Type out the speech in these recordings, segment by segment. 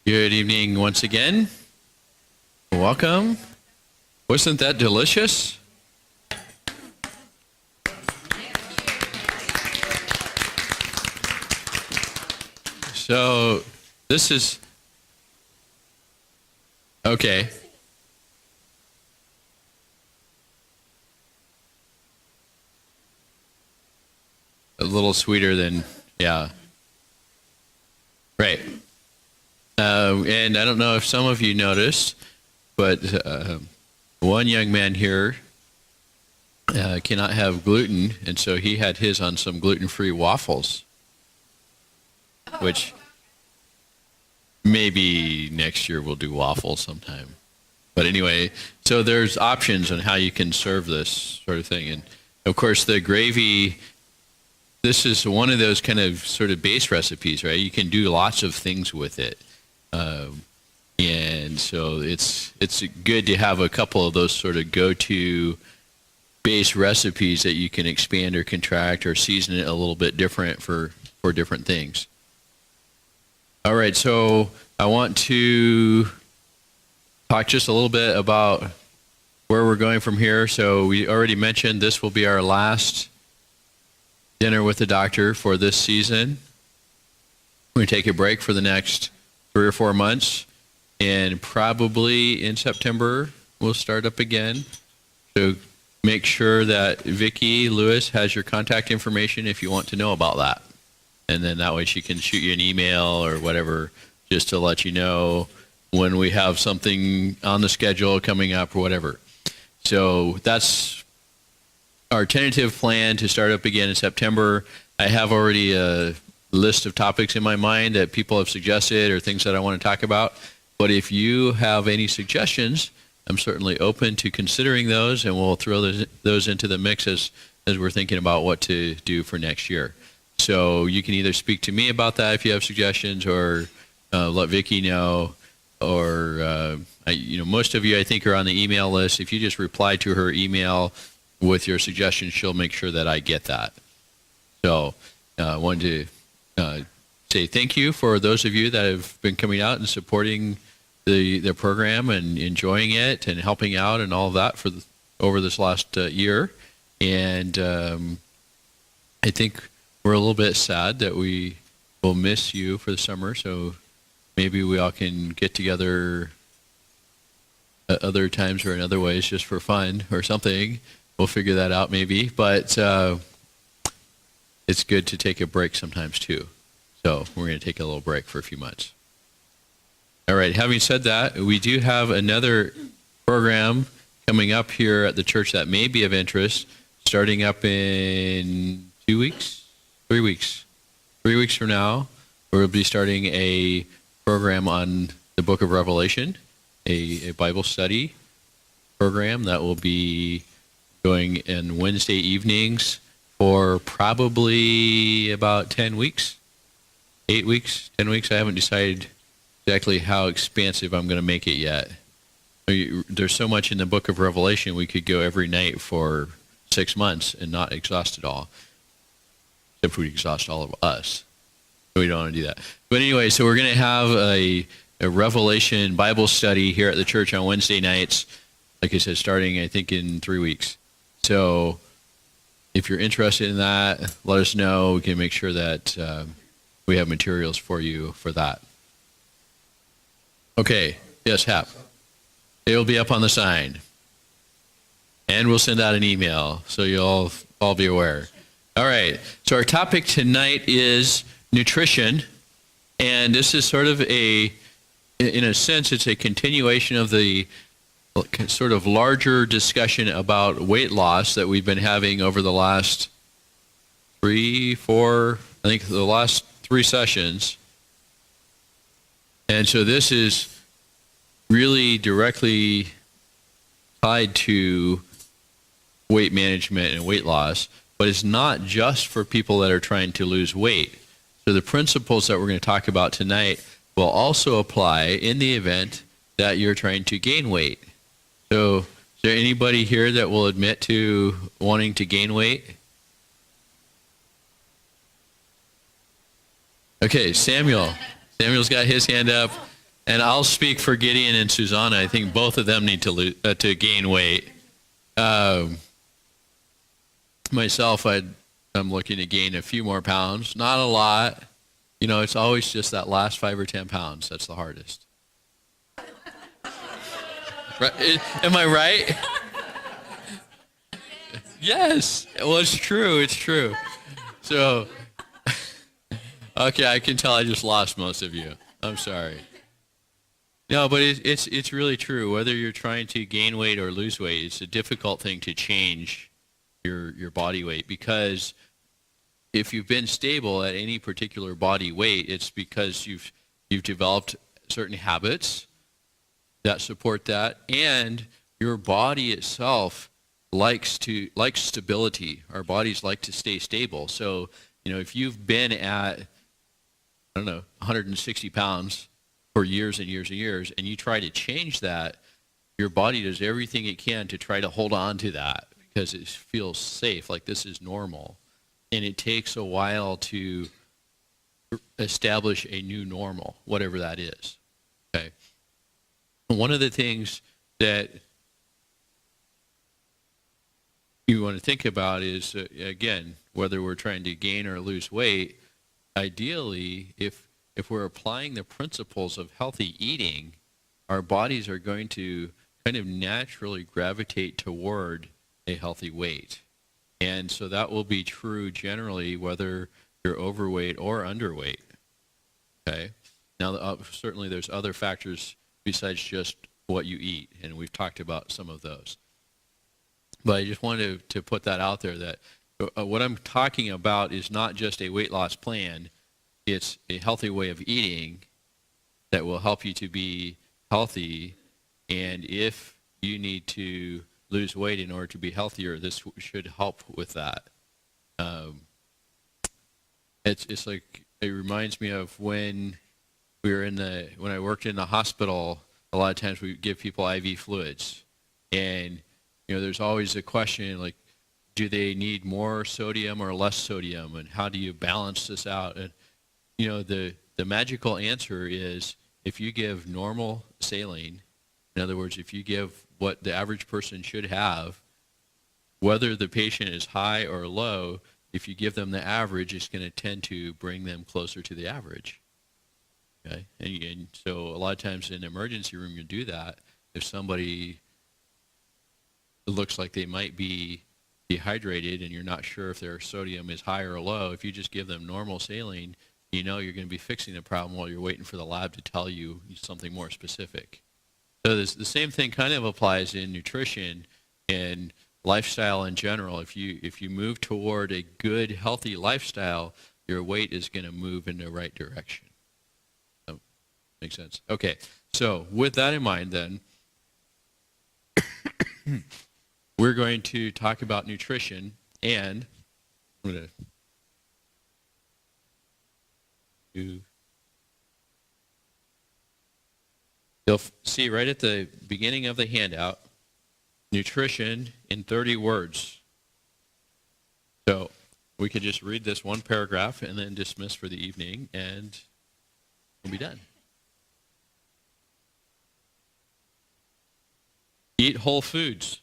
Good evening once again. Welcome. Wasn't that delicious? So this is okay. A little sweeter than, yeah. Right. And I don't know if some of you noticed, but one young man here cannot have gluten, and so he had his on some gluten-free waffles, which maybe next year we'll do waffles sometime. But anyway, so there's options on how you can serve this sort of thing. And of course, the gravy, this is one of those kind of sort of base recipes, right? You can do lots of things with it. And so it's good to have a couple of those sort of go-to base recipes that you can expand or contract or season it a little bit different for different things. All right, so I want to talk just a little bit about where we're going from here. So we already mentioned this will be our last dinner with the doctor for this season. We're going to take a break for the next 3 or 4 months, and probably in September we'll start up again. So make sure that Vicki Lewis has your contact information if you want to know about that. And then that way she can shoot you an email or whatever just to let you know when we have something on the schedule coming up or whatever. So that's our tentative plan to start up again in September. I have already a list of topics in my mind that people have suggested or things that I want to talk about. But if you have any suggestions, I'm certainly open to considering those, and we'll throw those into the mix as we're thinking about what to do for next year. So you can either speak to me about that if you have suggestions, or let Vicki know, or most of you I think are on the email list. If you just reply to her email with your suggestions, she'll make sure that I get that. So I wanted to say thank you for those of you that have been coming out and supporting the program and enjoying it and helping out and all of that over this last year. And I think we're a little bit sad that we will miss you for the summer. So maybe we all can get together at other times or in other ways just for fun or something. We'll figure that out maybe. But it's good to take a break sometimes too. So we're going to take a little break for a few months. All right, having said that, we do have another program coming up here at the church that may be of interest, starting up in 2 weeks, 3 weeks. 3 weeks from now, we'll be starting a program on the book of Revelation, a Bible study program that will be going in Wednesday evenings for probably about 10 weeks, 8 weeks, 10 weeks. I haven't decided exactly how expansive I'm going to make it yet. There's so much in the book of Revelation, we could go every night for 6 months and not exhaust it all, except we exhaust all of us. So we don't want to do that. But anyway, so we're going to have a Revelation Bible study here at the church on Wednesday nights, like I said, starting I think in 3 weeks. So if you're interested in that, let us know. We can make sure that we have materials for you for that. Okay, yes, Hap. It will be up on the sign. And we'll send out an email, so you'll all be aware. All right, so our topic tonight is nutrition. And this is sort of in a sense, it's a continuation of the sort of larger discussion about weight loss that we've been having over the last 3, 4, I think the last 3 sessions. And so this is really directly tied to weight management and weight loss, but it's not just for people that are trying to lose weight. So the principles that we're going to talk about tonight will also apply in the event that you're trying to gain weight. So is there anybody here that will admit to wanting to gain weight? Okay, Samuel. Samuel's got his hand up. And I'll speak for Gideon and Susanna. I think both of them need to gain weight. Myself, I'm looking to gain a few more pounds, not a lot. You know, it's always just that last 5 or 10 pounds that's the hardest. Right? Am I right? Yes. Well, it's true. It's true. So, okay, I can tell I just lost most of you. I'm sorry. No, but it's really true. Whether you're trying to gain weight or lose weight, it's a difficult thing to change your body weight, because if you've been stable at any particular body weight, it's because you've developed certain habits that support that, and your body itself likes stability. Our bodies like to stay stable. So, you know, if you've been at, I don't know, 160 pounds for years and years and years, and you try to change that, your body does everything it can to try to hold on to that because it feels safe, like this is normal. And it takes a while to establish a new normal, whatever that is. Okay. One of the things that you want to think about is, again, whether we're trying to gain or lose weight, ideally, if we're applying the principles of healthy eating, our bodies are going to kind of naturally gravitate toward a healthy weight. And so that will be true generally whether you're overweight or underweight. Okay. Now, certainly there's other factors besides just what you eat, and we've talked about some of those. But I just wanted to put that out there, that what I'm talking about is not just a weight loss plan. It's a healthy way of eating that will help you to be healthy. And if you need to lose weight in order to be healthier, this should help with that. It's like, it reminds me of when when I worked in the hospital. A lot of times we give people IV fluids, and you know, there's always a question like, do they need more sodium or less sodium, and how do you balance this out? And you know, the magical answer is, if you give normal saline, in other words, if you give what the average person should have, whether the patient is high or low, if you give them the average, it's going to tend to bring them closer to the average. Okay, and so a lot of times in the emergency room, you do that. If somebody looks like they might be dehydrated and you're not sure if their sodium is high or low, if you just give them normal saline, you know you're going to be fixing the problem while you're waiting for the lab to tell you something more specific. So the same thing kind of applies in nutrition and lifestyle in general. If you move toward a good, healthy lifestyle, your weight is going to move in the right direction. So, makes sense. Okay, so with that in mind then, we're going to talk about nutrition, and I'm going to you'll see right at the beginning of the handout, nutrition in 30 words. So we could just read this one paragraph and then dismiss for the evening, and we'll be done. Eat whole foods.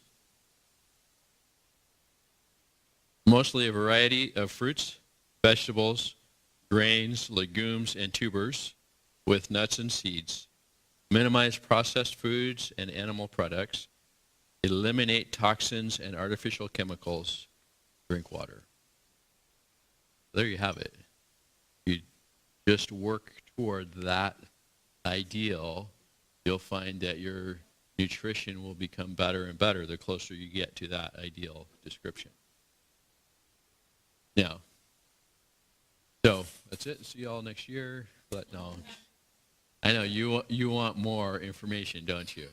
Mostly a variety of fruits, vegetables, grains, legumes, and tubers, with nuts and seeds. Minimize processed foods and animal products. Eliminate toxins and artificial chemicals. Drink water. There you have it. You just work toward that ideal, you'll find that your nutrition will become better and better the closer you get to that ideal description. Now, so that's it. See you all next year. But no, I know you want more information, don't you?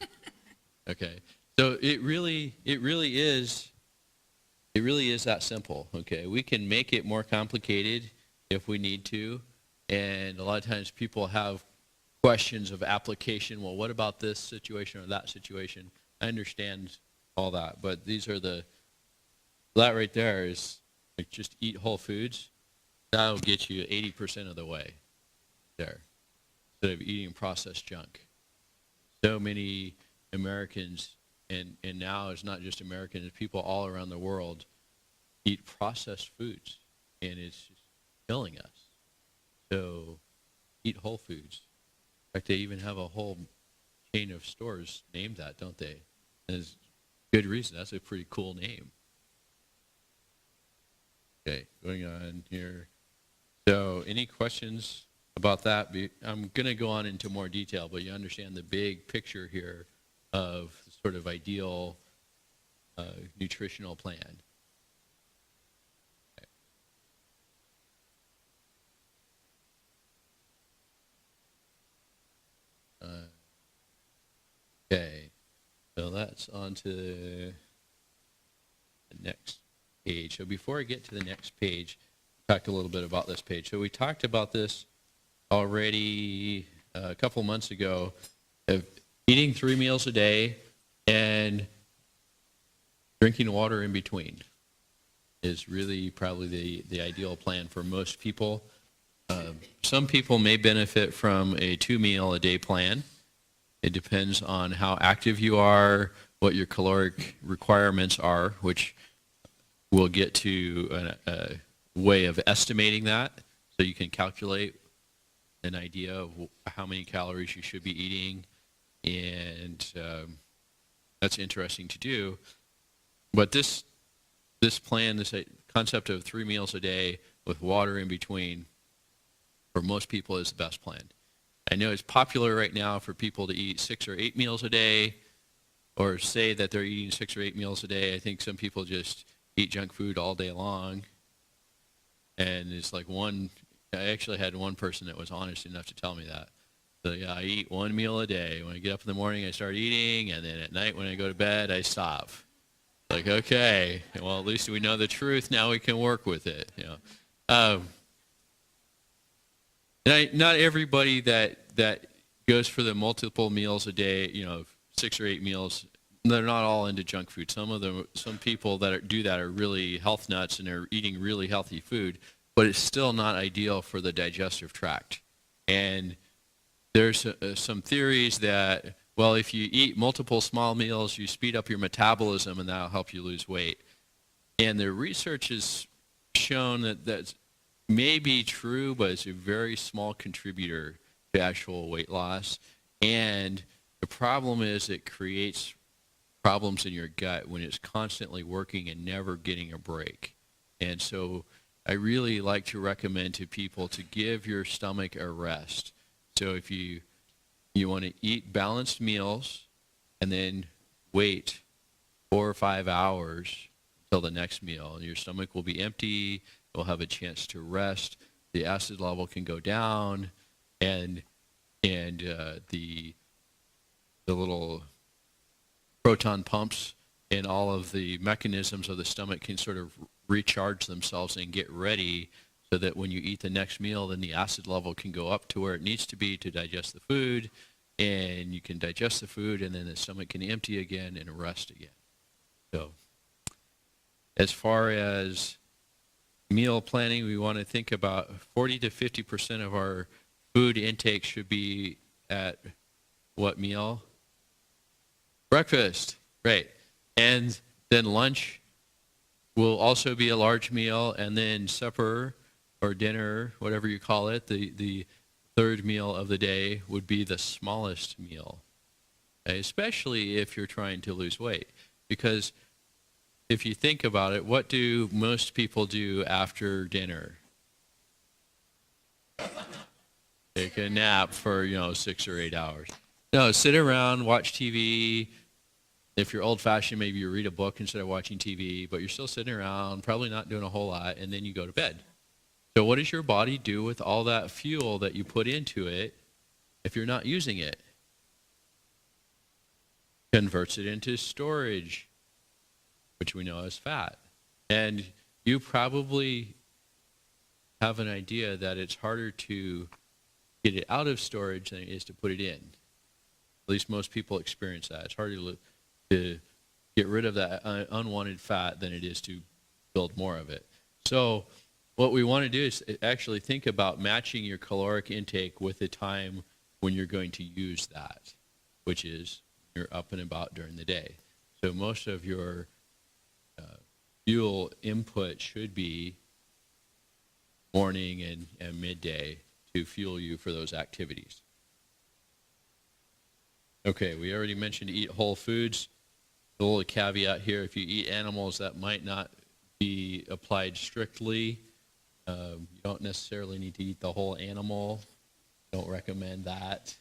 Okay. So it really is that simple. Okay. We can make it more complicated if we need to, and a lot of times people have questions of application. Well, what about this situation or that situation? I understand all that, but that right there is like, just eat whole foods. That'll get you 80% of the way there. instead of eating processed junk. So many Americans, and now it's not just Americans, people all around the world eat processed foods, and it's just killing us. So eat whole foods. In fact, they even have a whole chain of stores named that, don't they? And there's good reason. That's a pretty cool name. Okay, going on here. So any questions about that? I'm going to go on into more detail, but you understand the big picture here of the sort of ideal nutritional plan. Okay, so that's on to the next page. So before I get to the next page, talk a little bit about this page. So we talked about this already a couple months ago, of eating 3 meals a day and drinking water in between is really probably the ideal plan for most people. Some people may benefit from a 2-meal-a-day plan. It depends on how active you are, what your caloric requirements are, which we'll get to a way of estimating that, so you can calculate an idea of how many calories you should be eating, and that's interesting to do. But this plan, this concept of 3 meals a day with water in between, for most people is the best plan. I know it's popular right now for people to eat 6 or 8 meals a day, or say that they're eating 6 or 8 meals a day. I think some people just eat junk food all day long. And it's like I actually had one person that was honest enough to tell me that. So yeah, I eat 1 meal a day. When I get up in the morning, I start eating, and then at night when I go to bed, I stop. Like, okay, well, at least we know the truth. Now we can work with it. Not everybody that goes for the multiple meals a day, 6 or 8 meals, they're not all into junk food. Some people that do that are really health nuts and are eating really healthy food, but it's still not ideal for the digestive tract. And there's some theories that, well, if you eat multiple small meals, you speed up your metabolism, and that'll help you lose weight. And the research has shown that that's may be true, but it's a very small contributor to actual weight loss. And the problem is it creates problems in your gut when it's constantly working and never getting a break. And so I really like to recommend to people to give your stomach a rest. So if you want to eat balanced meals and then wait 4 or 5 hours until the next meal, and your stomach will be empty, you'll have a chance to rest, the acid level can go down, and the little proton pumps and all of the mechanisms of the stomach can sort of recharge themselves and get ready, so that when you eat the next meal, then the acid level can go up to where it needs to be to digest the food, and you can digest the food, and then the stomach can empty again and rest again. So as far as meal planning, we want to think about 40 to 50% of our food intake should be at what meal? Breakfast, right. And then lunch will also be a large meal, and then supper or dinner, whatever you call it, the third meal of the day would be the smallest meal, okay? Especially if you're trying to lose weight. Because if you think about it, what do most people do after dinner? Take a nap for, 6 or 8 hours. No, sit around, watch TV. If you're old-fashioned, maybe you read a book instead of watching TV, but you're still sitting around, probably not doing a whole lot, and then you go to bed. So what does your body do with all that fuel that you put into it if you're not using it? Converts it into storage, which we know is fat. And you probably have an idea that it's harder to get it out of storage than it is to put it in. At least most people experience that. It's harder to get rid of that unwanted fat than it is to build more of it. So what we want to do is actually think about matching your caloric intake with the time when you're going to use that, which is you're up and about during the day. So most of your fuel input should be morning and midday to fuel you for those activities. Okay, we already mentioned eat whole foods. A little caveat here, if you eat animals, that might not be applied strictly. You don't necessarily need to eat the whole animal. Don't recommend that.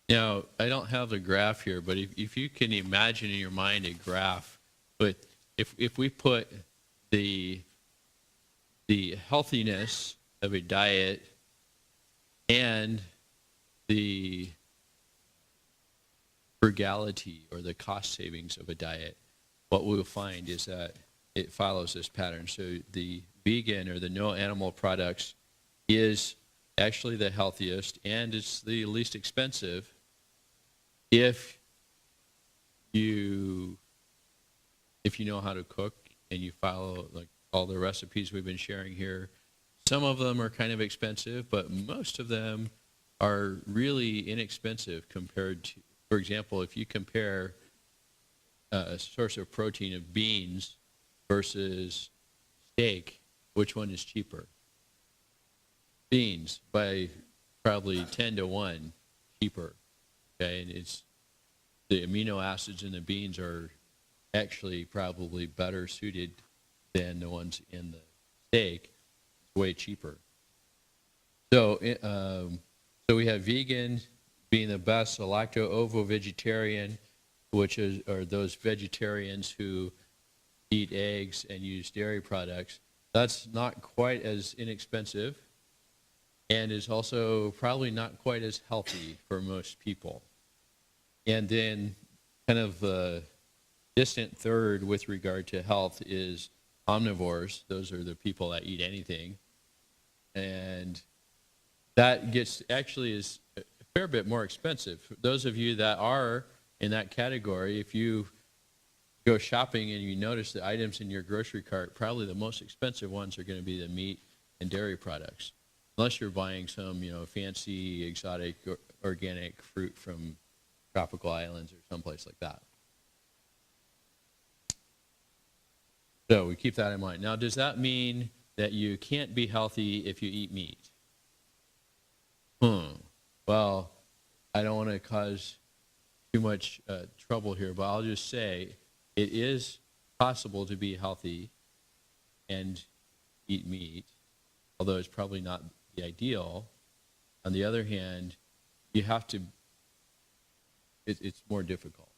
Now, I don't have the graph here, but if you can imagine in your mind a graph, but if we put the healthiness of a diet and the frugality or the cost savings of a diet, what we'll find is that it follows this pattern. So the vegan or the no animal products is actually the healthiest and it's the least expensive if you know how to cook and you follow like all the recipes we've been sharing here. Some of them are kind of expensive, but most of them are really inexpensive compared to, for example, if you compare a source of protein of beans versus steak, which one is cheaper? Beans by probably 10 to 1 cheaper. Okay, and it's the amino acids in the beans are actually probably better suited than the ones in the steak. It's way cheaper. So, so we have vegan being the best, a lacto-ovo-vegetarian, which are those vegetarians who eat eggs and use dairy products. That's not quite as inexpensive and is also probably not quite as healthy for most people. And then kind of the distant third with regard to health is omnivores. Those are the people that eat anything. And that actually is a fair bit more expensive. For those of you that are in that category, if you go shopping and you notice the items in your grocery cart, probably the most expensive ones are going to be the meat and dairy products. Unless you're buying some, fancy, exotic, organic fruit from tropical islands or someplace like that. So we keep that in mind. Now, does that mean that you can't be healthy if you eat meat? Well, I don't want to cause too much trouble here, but I'll just say it is possible to be healthy and eat meat, although it's probably not the ideal. On the other hand, you have to, it's more difficult.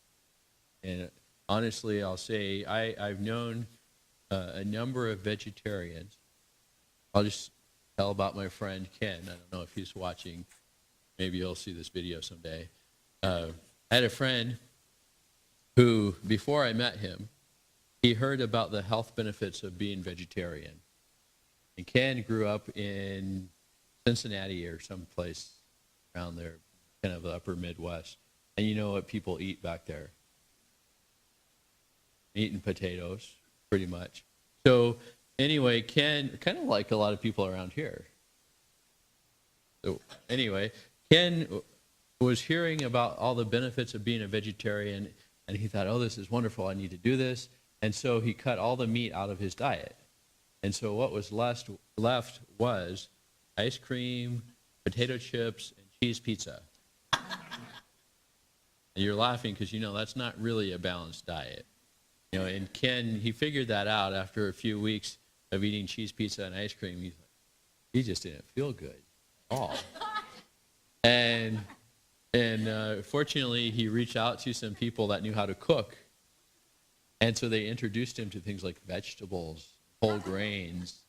And honestly, I'll say I've known a number of vegetarians. I'll just tell about my friend Ken. I don't know if he's watching. Maybe he'll see this video someday. I had a friend who, before I met him, he heard about the health benefits of being vegetarian. And Ken grew up in Cincinnati or someplace around there, kind of the upper Midwest. And you know what people eat back there? Eating potatoes, pretty much. So anyway, Ken, kind of like a lot of people around here. So anyway, Ken was hearing about all the benefits of being a vegetarian, and he thought, oh, this is wonderful, I need to do this. And so he cut all the meat out of his diet. And so what was left was ice cream, potato chips, and cheese pizza. And you're laughing because that's not really a balanced diet. And Ken, he figured that out after a few weeks of eating cheese pizza and ice cream. He just didn't feel good at all. And fortunately, he reached out to some people that knew how to cook. And so they introduced him to things like vegetables, whole grains,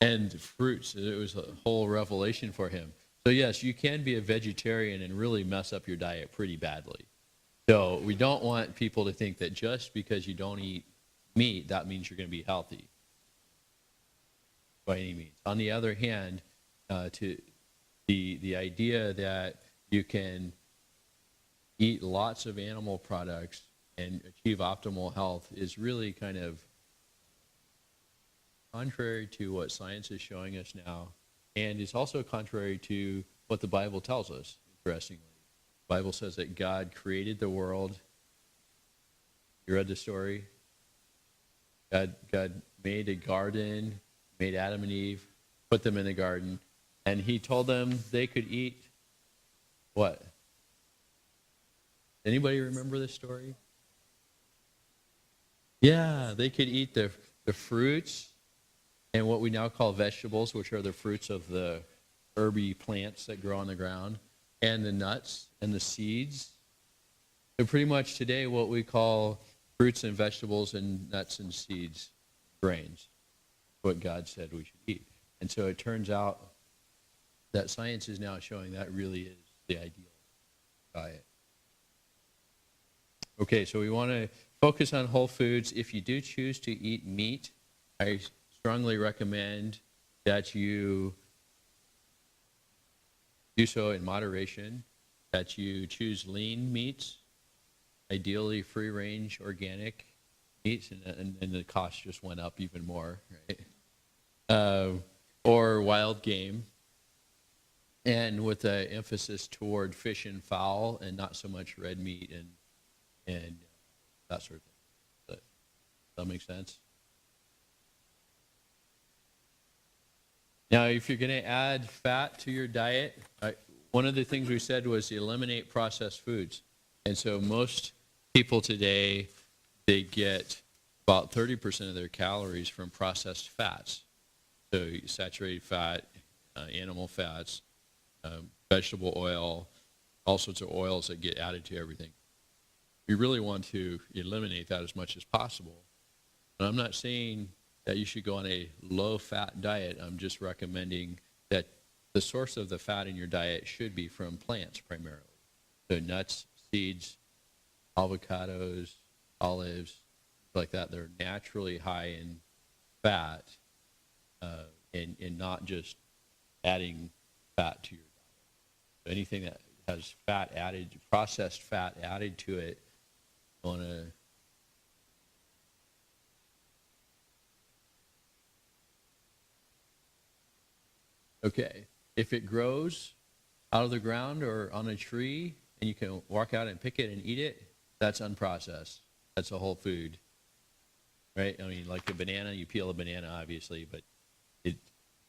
and fruits. It was a whole revelation for him. So yes, you can be a vegetarian and really mess up your diet pretty badly. So we don't want people to think that just because you don't eat meat, that means you're going to be healthy by any means. On the other hand, to the idea that you can eat lots of animal products and achieve optimal health is really kind of contrary to what science is showing us now, and it's also contrary to what the Bible tells us, interestingly. The Bible says that God created the world. You read the story? God made a garden, made Adam and Eve, put them in the garden, and he told them they could eat what? Anybody remember this story? Yeah, they could eat the fruits and what we now call vegetables, which are the fruits of the herby plants that grow on the ground, and the nuts and the seeds. So pretty much today what we call fruits and vegetables and nuts and seeds, grains, what God said we should eat. And so it turns out that science is now showing that really is the ideal diet. Okay, so we want to focus on whole foods. If you do choose to eat meat, I strongly recommend that you do so in moderation, that you choose lean meats, ideally free-range organic meats, and the cost just went up even more, right? Or wild game, and with an emphasis toward fish and fowl and not so much red meat and that sort of thing. Does that make sense? Now, if you're going to add fat to your diet, one of the things we said was eliminate processed foods. And so most people today, they get about 30% of their calories from processed fats. So saturated fat, animal fats, vegetable oil, all sorts of oils that get added to everything. We really want to eliminate that as much as possible. And I'm not saying that you should go on a low-fat diet. I'm just recommending that the source of the fat in your diet should be from plants primarily. So nuts, seeds, avocados, olives, like that. They're naturally high in fat and not just adding fat to your diet. So anything that has fat added, processed fat added to it, on a okay. If it grows out of the ground or on a tree and you can walk out and pick it and eat it, that's unprocessed. That's a whole food. Right? I mean, like a banana, you peel a banana obviously, but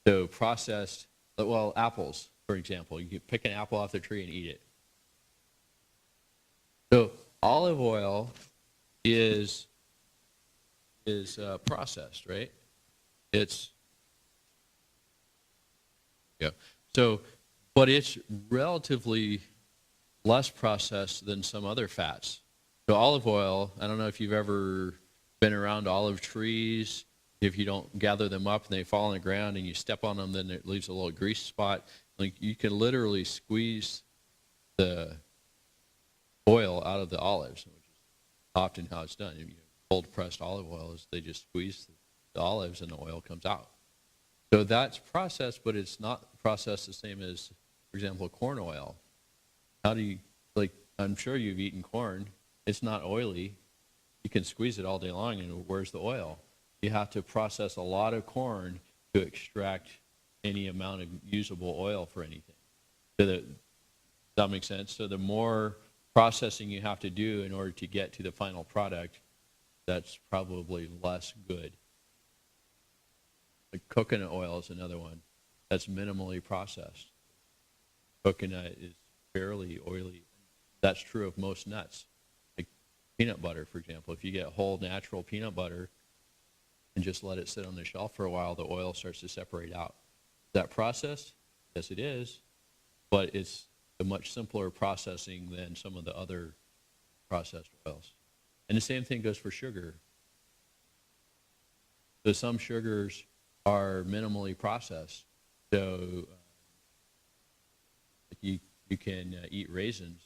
so processed, well, apples, for example, you can pick an apple off the tree and eat it. So olive oil is processed, right? It's so, but it's relatively less processed than some other fats. So olive oil, I don't know if you've ever been around olive trees. If you don't gather them up and they fall on the ground and you step on them, then it leaves a little grease spot. Like you can literally squeeze the oil out of the olives, which is often how it's done. Cold pressed olive oil is they just squeeze the olives and the oil comes out. So that's processed, but it's not processed the same as, for example, corn oil. How do you, like, I'm sure you've eaten corn. It's not oily. You can squeeze it all day long, and where's the oil? You have to process a lot of corn to extract any amount of usable oil for anything. Does that make sense? So the more processing you have to do in order to get to the final product, that's probably less good. Like coconut oil is another one that's minimally processed. Coconut is fairly oily. That's true of most nuts. Like peanut butter, for example. If you get whole natural peanut butter and just let it sit on the shelf for a while, the oil starts to separate out. Is that processed? Yes, it is. But it's a much simpler processing than some of the other processed oils. And the same thing goes for sugar. So some sugars are minimally processed. So you can eat raisins.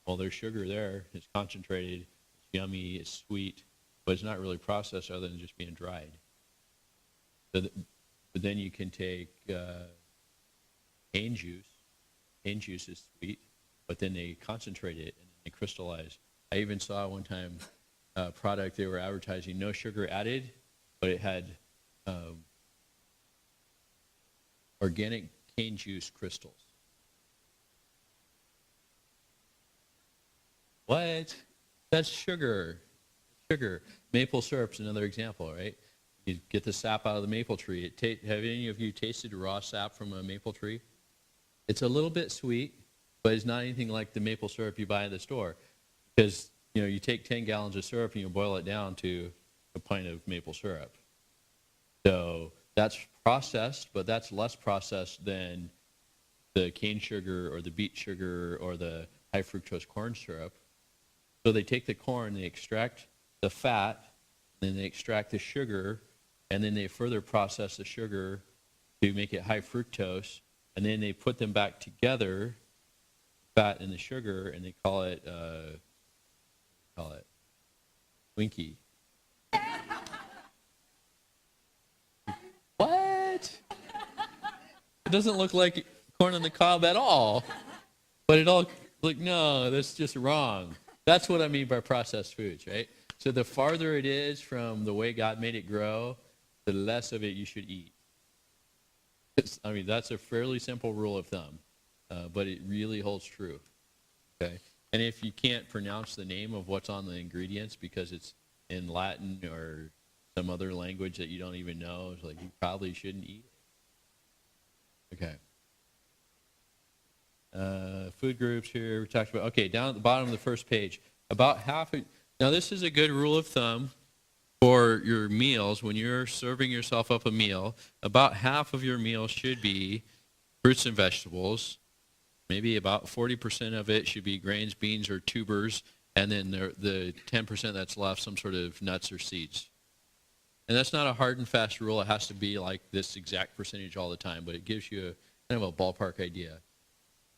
Well, there's sugar there. It's concentrated. It's yummy. It's sweet. But it's not really processed other than just being dried. But then you can take cane juice. Cane juice is sweet, but then they concentrate it and they crystallize. I even saw one time a product they were advertising, no sugar added, but it had organic cane juice crystals. What? That's sugar. Sugar. Maple syrup's another example, right? You get the sap out of the maple tree. Have any of you tasted raw sap from a maple tree? It's a little bit sweet, but it's not anything like the maple syrup you buy at the store. Because you take 10 gallons of syrup and you boil it down to a pint of maple syrup. So that's processed, but that's less processed than the cane sugar or the beet sugar or the high fructose corn syrup. So they take the corn, they extract the fat, then they extract the sugar, and then they further process the sugar to make it high fructose, and then they put them back together, fat and the sugar, and they call it Winky. What? It doesn't look like corn on the cob at all, but it all no, that's just wrong. That's what I mean by processed foods, right? So the farther it is from the way God made it grow, the less of it you should eat. That's a fairly simple rule of thumb, but it really holds true. Okay, and if you can't pronounce the name of what's on the ingredients because it's in Latin or some other language that you don't even know, it's like you probably shouldn't eat it. Okay. Food groups here we talked about. Okay, down at the bottom of the first page, about half. Now this is a good rule of thumb for your meals. When you're serving yourself up a meal, about half of your meal should be fruits and vegetables. Maybe about 40% of it should be grains, beans, or tubers, and then the 10% that's left, some sort of nuts or seeds. And that's not a hard and fast rule. It has to be like this exact percentage all the time, but it gives you kind of a ballpark idea.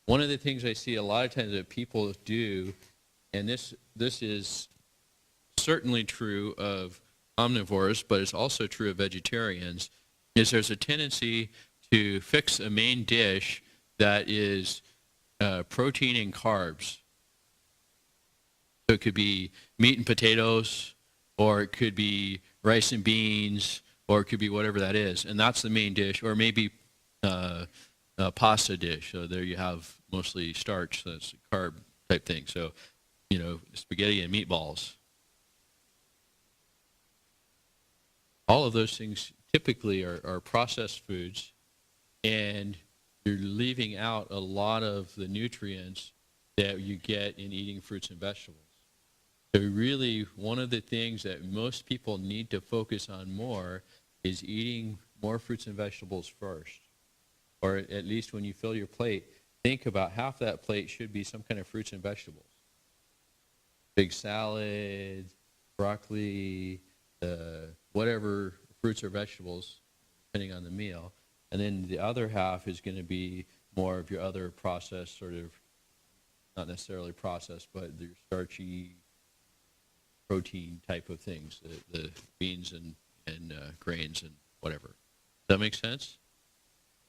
One of the things I see a lot of times that people do, and this is certainly true of omnivores, but it's also true of vegetarians, is there's a tendency to fix a main dish that is protein and carbs. So it could be meat and potatoes, or it could be rice and beans, or it could be whatever that is, and that's the main dish, or maybe a pasta dish. So there you have mostly starch, so that's a carb type thing. So, spaghetti and meatballs. All of those things typically are processed foods, and you're leaving out a lot of the nutrients that you get in eating fruits and vegetables. So really, one of the things that most people need to focus on more is eating more fruits and vegetables first. Or at least when you fill your plate, think about half that plate should be some kind of fruits and vegetables. Big salad, broccoli, whatever fruits or vegetables, depending on the meal. And then the other half is going to be more of your other processed, sort of, not necessarily processed, but your starchy protein type of things, the beans and grains and whatever. Does that make sense?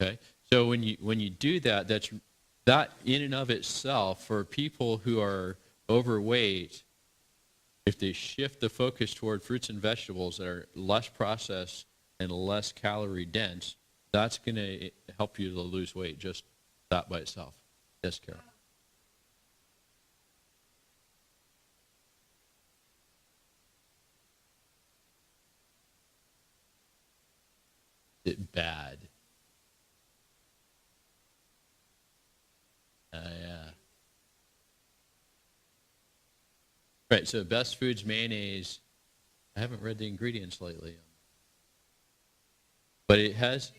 Okay. So when you do that, that in and of itself, for people who are overweight, if they shift the focus toward fruits and vegetables that are less processed and less calorie dense, that's going to help you to lose weight, just that by itself. Yes, Carol? Is it bad? Yeah. Right, so Best Foods mayonnaise, I haven't read the ingredients lately. But it has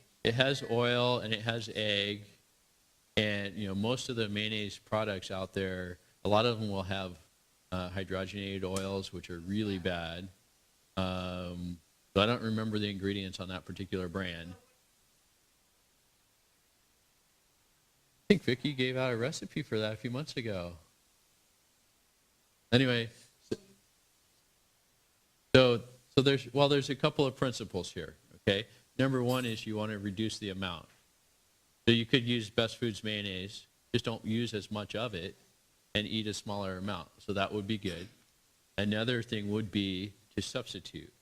oil and it has egg, and most of the mayonnaise products out there, a lot of them will have hydrogenated oils, which are really bad. So I don't remember the ingredients on that particular brand. I think Vicki gave out a recipe for that a few months ago. Anyway, so there's a couple of principles here. Okay, number one is you want to reduce the amount. So you could use Best Foods mayonnaise, just don't use as much of it, and eat a smaller amount. So that would be good. Another thing would be to substitute.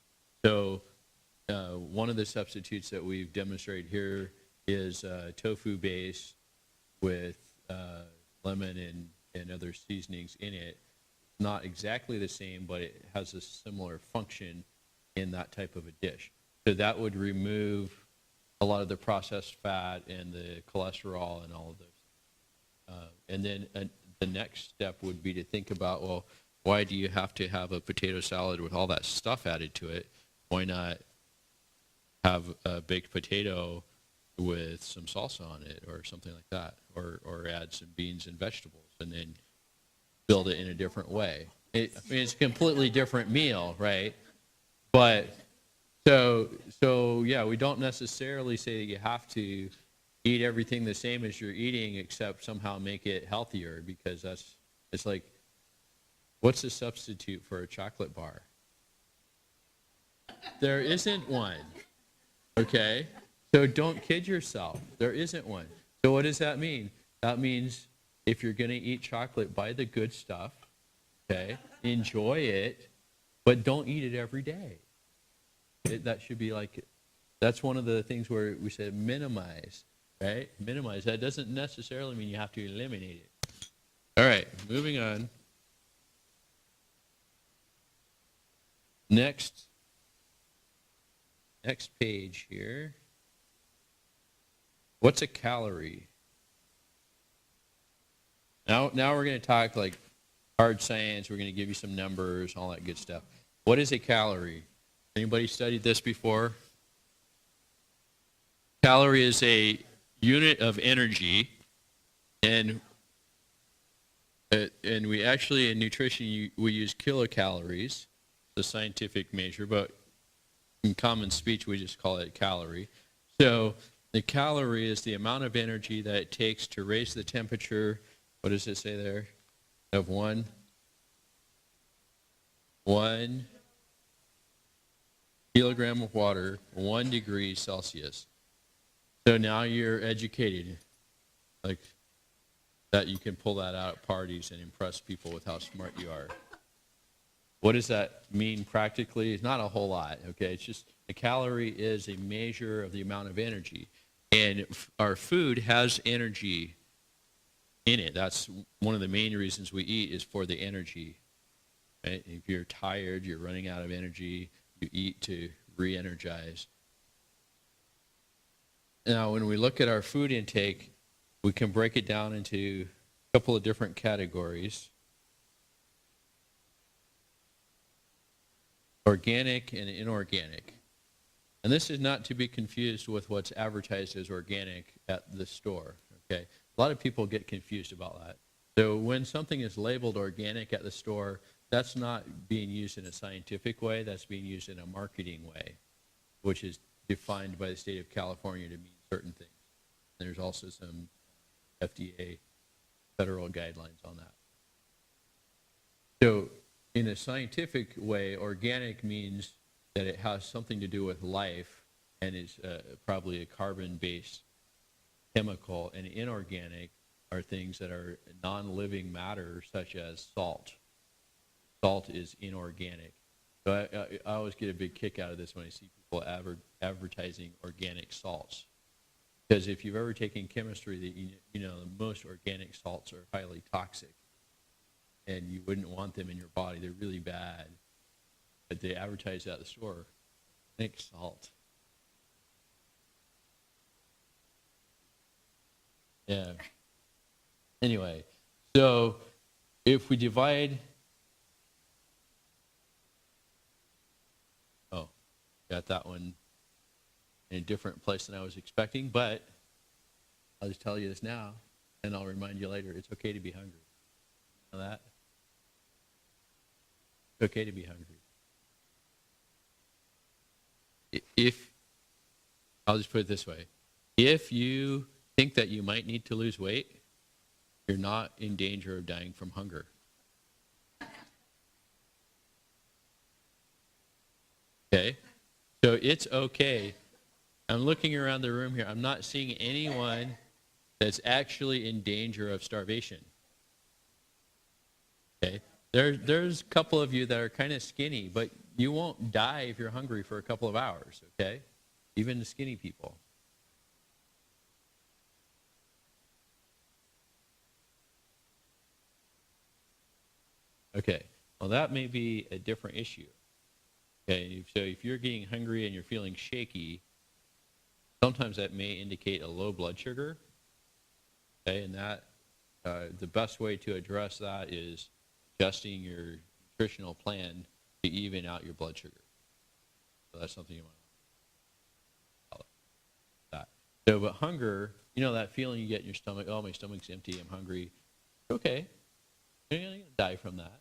So one of the substitutes that we've demonstrated here is tofu based with lemon and other seasonings in it. Not exactly the same, but it has a similar function in that type of a dish. So that would remove a lot of the processed fat and the cholesterol and all of those. And then the next step would be to think about, well, why do you have to have a potato salad with all that stuff added to it? Why not have a baked potato with some salsa on it or something like that, or add some beans and vegetables and then build it in a different way? I mean, it's a completely different meal, right? But so yeah, we don't necessarily say that you have to eat everything the same as you're eating, except somehow make it healthier, because it's like, what's a substitute for a chocolate bar? There isn't one. Okay? So don't kid yourself. There isn't one. So what does that mean? That means if you're going to eat chocolate, buy the good stuff. Okay? Enjoy it, but don't eat it every day. That should be like, that's one of the things where we said minimize, right? Minimize. That doesn't necessarily mean you have to eliminate it. All right, moving on. Next page here. What's a calorie? Now we're going to talk like hard science. We're going to give you some numbers, all that good stuff. What is a calorie? Anybody studied this before? Calorie is a unit of energy, and we actually in nutrition we use kilocalories, the scientific measure, but in common speech we just call it calorie. So the calorie is the amount of energy that it takes to raise the temperature. What does it say there? Of one kilogram of water, 1 degree Celsius. So now you're educated, like that you can pull that out at parties and impress people with how smart you are. What does that mean practically? It's not a whole lot, okay? It's just a calorie is a measure of the amount of energy. And our food has energy in it. That's one of the main reasons we eat, is for the energy. Right? If you're tired, you're running out of energy, you eat to re-energize. Now, when we look at our food intake, we can break it down into a couple of different categories. Organic and inorganic. And this is not to be confused with what's advertised as organic at the store. Okay, a lot of people get confused about that. So when something is labeled organic at the store, that's not being used in a scientific way. That's being used in a marketing way, which is defined by the state of California to mean certain things. There's also some FDA federal guidelines on that. So in a scientific way, organic means that it has something to do with life and is probably a carbon-based chemical, and inorganic are things that are non-living matter, such as salt. Salt is inorganic. So I always get a big kick out of this when I see people advertising organic salts. Because if you've ever taken chemistry, that you know most organic salts are highly toxic, and you wouldn't want them in your body. They're really bad. But they advertise that at the store. Organic salt. Yeah. Anyway, so if we divide, got that one in a different place than I was expecting, but I'll just tell you this now, and I'll remind you later. It's okay to be hungry. You know that? It's okay to be hungry. If, I'll just put it this way. If you think that you might need to lose weight, you're not in danger of dying from hunger. Okay? So it's okay. I'm looking around the room here. I'm not seeing anyone that's actually in danger of starvation. Okay? There's a couple of you that are kind of skinny, but you won't die if you're hungry for a couple of hours, okay? Even the skinny people. Okay. Well, that may be a different issue. Okay. So if you're getting hungry and you're feeling shaky, sometimes that may indicate a low blood sugar. Okay. And that the best way to address that is adjusting your nutritional plan to even out your blood sugar. So that's something you want to follow. That. So, but hunger, that feeling you get in your stomach, oh, my stomach's empty, I'm hungry. Okay. You're not going to die from that.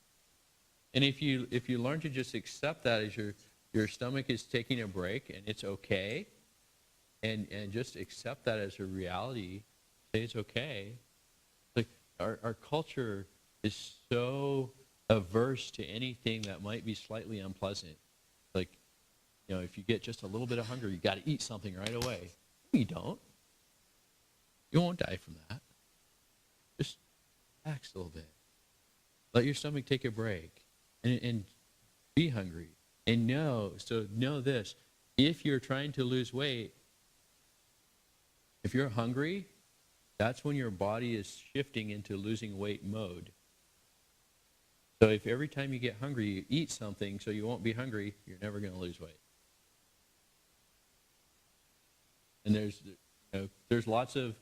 And if you learn to just accept that as your stomach is taking a break and it's okay, and just accept that as a reality, say it's okay. Like our culture is so averse to anything that might be slightly unpleasant. Like, if you get just a little bit of hunger, you got to eat something right away. No, you don't. You won't die from that. Just relax a little bit. Let your stomach take a break. And be hungry. And know this. If you're trying to lose weight, if you're hungry, that's when your body is shifting into losing weight mode. So if every time you get hungry, you eat something so you won't be hungry, you're never going to lose weight. And there's lots of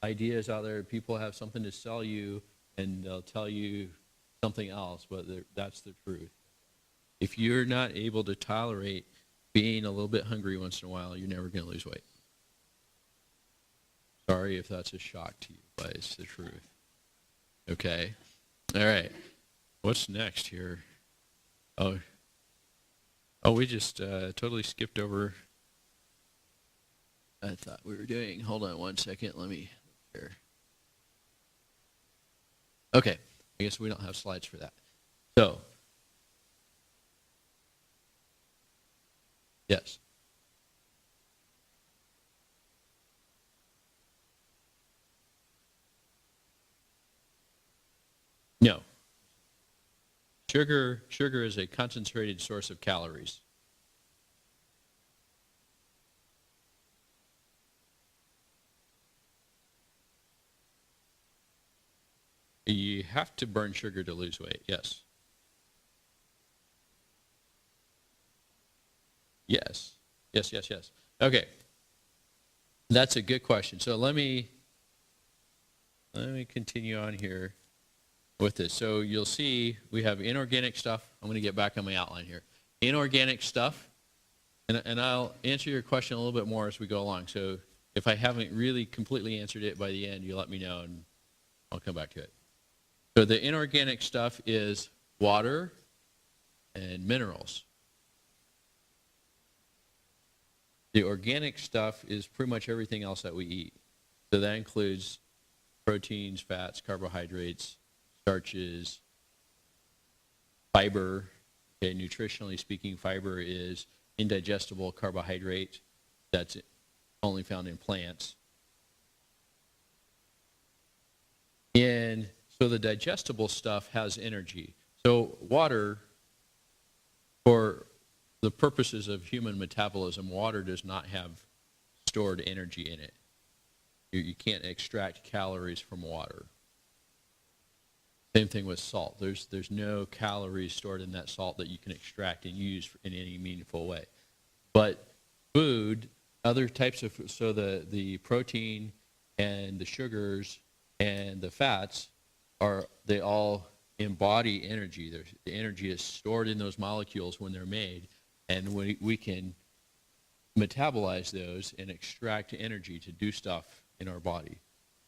ideas out there. People have something to sell you, and they'll tell you something else, but that's the truth. If you're not able to tolerate being a little bit hungry once in a while, you're never going to lose weight. Sorry if that's a shock to you, but it's the truth. Okay? All right. What's next here? Oh, we just totally skipped over. I thought we were doing. Hold on one second. Let me here. Okay. I guess we don't have slides for that. So, yes. No. Sugar is a concentrated source of calories. You have to burn sugar to lose weight, yes. Yes. Yes. Okay. That's a good question. So let me continue on here with this. So you'll see we have inorganic stuff. I'm going to get back on my outline here. Inorganic stuff, and I'll answer your question a little bit more as we go along. So if I haven't really completely answered it by the end, you let me know, and I'll come back to it. So the inorganic stuff is water and minerals. The organic stuff is pretty much everything else that we eat. So that includes proteins, fats, carbohydrates, starches, fiber. Okay, nutritionally speaking, fiber is indigestible carbohydrate that's only found in plants. And so the digestible stuff has energy. So water, for the purposes of human metabolism, water does not have stored energy in it. You can't extract calories from water. Same thing with salt. There's no calories stored in that salt that you can extract and use in any meaningful way. But food, other types of food, so the protein and the sugars and the fats, they all embody energy. The energy is stored in those molecules when they're made, and we can metabolize those and extract energy to do stuff in our body.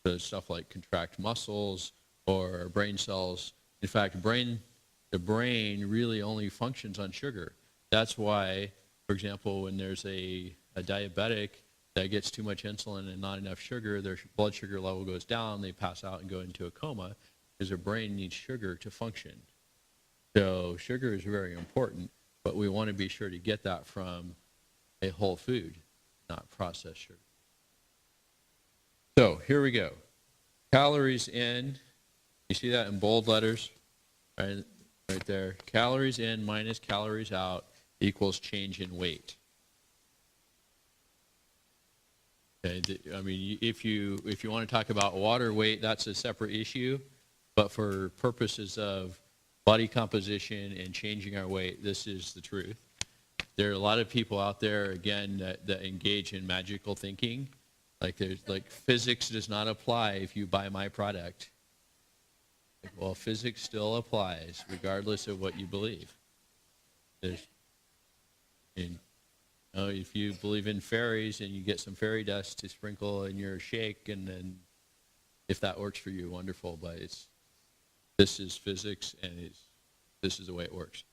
So stuff like contract muscles or brain cells. In fact, the brain really only functions on sugar. That's why, for example, when there's a diabetic that gets too much insulin and not enough sugar, their blood sugar level goes down, they pass out and go into a coma because their brain needs sugar to function. So sugar is very important, but we want to be sure to get that from a whole food, not processed sugar. So here we go. Calories in, you see that in bold letters, right there. Calories in minus calories out equals change in weight. Okay, I mean, if you want to talk about water weight, that's a separate issue. But for purposes of body composition and changing our weight, this is the truth. There are a lot of people out there, again, that engage in magical thinking. Like physics does not apply if you buy my product. Well, physics still applies regardless of what you believe. If you believe in fairies and you get some fairy dust to sprinkle in your shake, and then if that works for you, wonderful. But this is physics, and this is the way it works.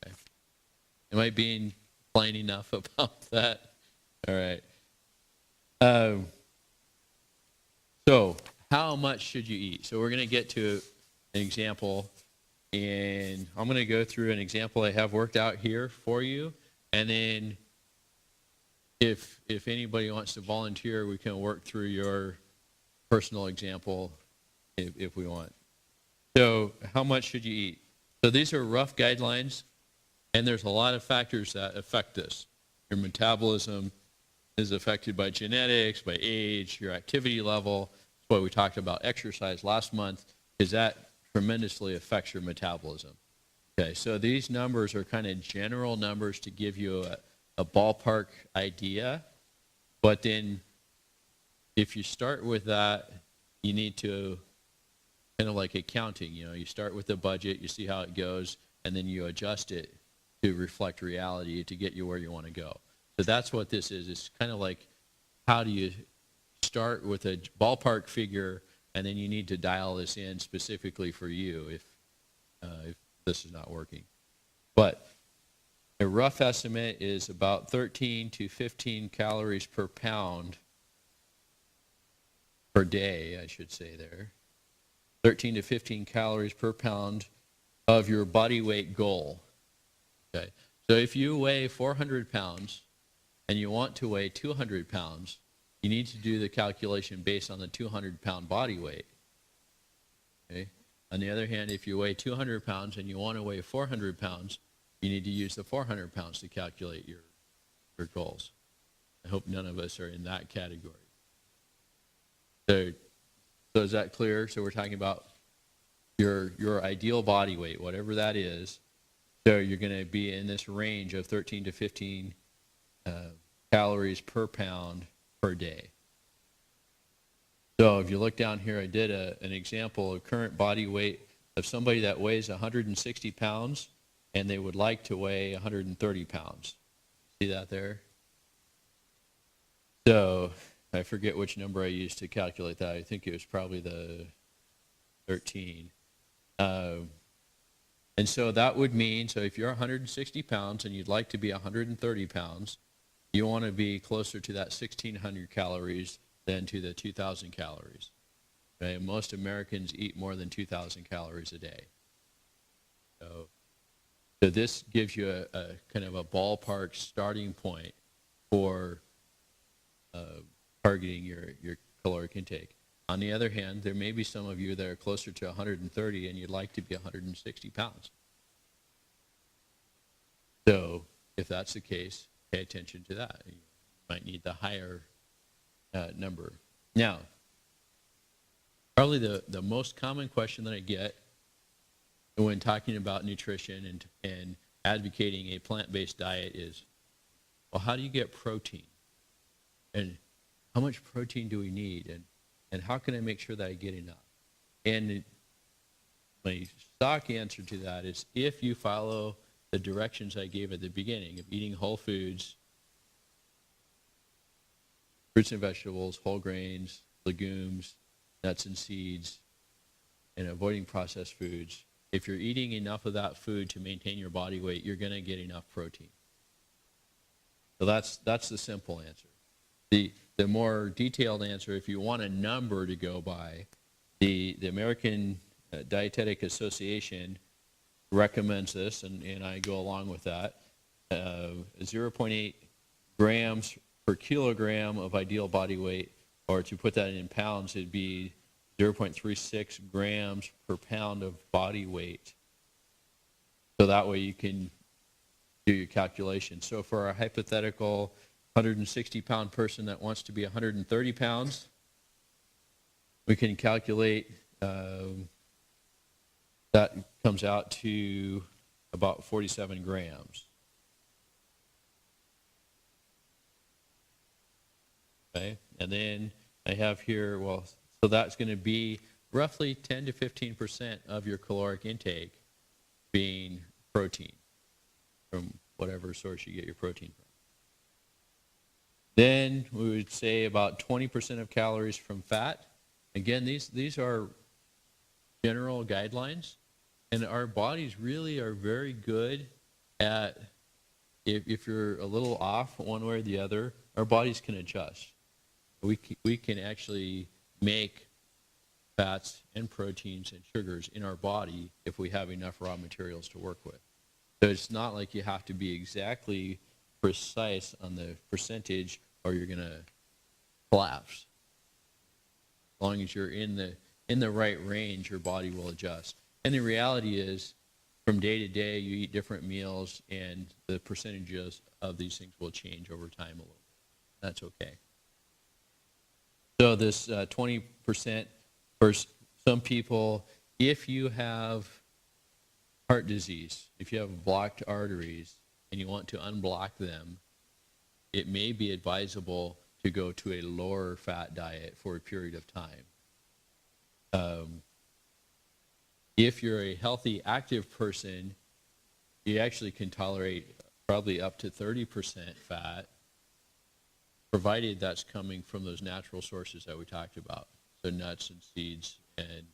Okay. Am I being plain enough about that? All right. So how much should you eat? So we're going to get to an example, and I'm going to go through an example I have worked out here for you, and then if anybody wants to volunteer, we can work through your personal example if we want. So how much should you eat? So these are rough guidelines, and there's a lot of factors that affect this. Your metabolism is affected by genetics, by age, your activity level. That's why we talked about exercise last month, because that tremendously affects your metabolism. Okay, so these numbers are kind of general numbers to give you a ballpark idea, but then if you start with that, you need to, kind of like accounting, you start with the budget, you see how it goes, and then you adjust it to reflect reality to get you where you want to go. So that's what this is. It's kind of like, how do you start with a ballpark figure, and then you need to dial this in specifically for you if this is not working. But a rough estimate is about 13 to 15 calories per pound per day, I should say there. 13 to 15 calories per pound of your body weight goal. Okay. So if you weigh 400 pounds and you want to weigh 200 pounds, you need to do the calculation based on the 200-pound body weight. Okay. On the other hand, if you weigh 200 pounds and you want to weigh 400 pounds, you need to use the 400 pounds to calculate your goals. I hope none of us are in that category. So is that clear? So we're talking about your ideal body weight, whatever that is. So you're going to be in this range of 13 to 15 calories per pound per day. So if you look down here, I did an example of current body weight of somebody that weighs 160 pounds and they would like to weigh 130 pounds. See that there? So I forget which number I used to calculate that. I think it was probably the 13. And so that would mean, so if you're 160 pounds and you'd like to be 130 pounds, you want to be closer to that 1,600 calories than to the 2,000 calories. Okay? Most Americans eat more than 2,000 calories a day. So this gives you a kind of a ballpark starting point for targeting your caloric intake. On the other hand, there may be some of you that are closer to 130 and you'd like to be 160 pounds. So if that's the case, pay attention to that. You might need the higher number. Now, probably the most common question that I get when talking about nutrition and advocating a plant-based diet is, well, how do you get protein? And how much protein do we need? And how can I make sure that I get enough? And my stock answer to that is, if you follow the directions I gave at the beginning of eating whole foods, fruits and vegetables, whole grains, legumes, nuts and seeds, and avoiding processed foods, if you're eating enough of that food to maintain your body weight, you're going to get enough protein. So that's the simple answer. The more detailed answer, if you want a number to go by, the American Dietetic Association recommends this, and I go along with that, 0.8 grams per kilogram of ideal body weight, or to put that in pounds, it'd be 0.36 grams per pound of body weight. So that way you can do your calculation. So for a hypothetical 160-pound person that wants to be 130 pounds, we can calculate That comes out to about 47 grams. Okay, and then I have here, well, so that's going to be roughly 10 to 15% of your caloric intake being protein from whatever source you get your protein from. Then we would say about 20% of calories from fat. Again, these are general guidelines, and our bodies really are very good at, if you're a little off one way or the other, our bodies can adjust. We can actually make fats and proteins and sugars in our body if we have enough raw materials to work with. So it's not like you have to be exactly precise on the percentage or you're going to collapse. As long as you're in the right range, your body will adjust. And the reality is, from day to day, you eat different meals, and the percentages of these things will change over time a little bit. That's okay. So this 20%, for some people, if you have heart disease, if you have blocked arteries and you want to unblock them, it may be advisable to go to a lower fat diet for a period of time. If you're a healthy, active person, you actually can tolerate probably up to 30% fat, provided that's coming from those natural sources that we talked about, so nuts and seeds and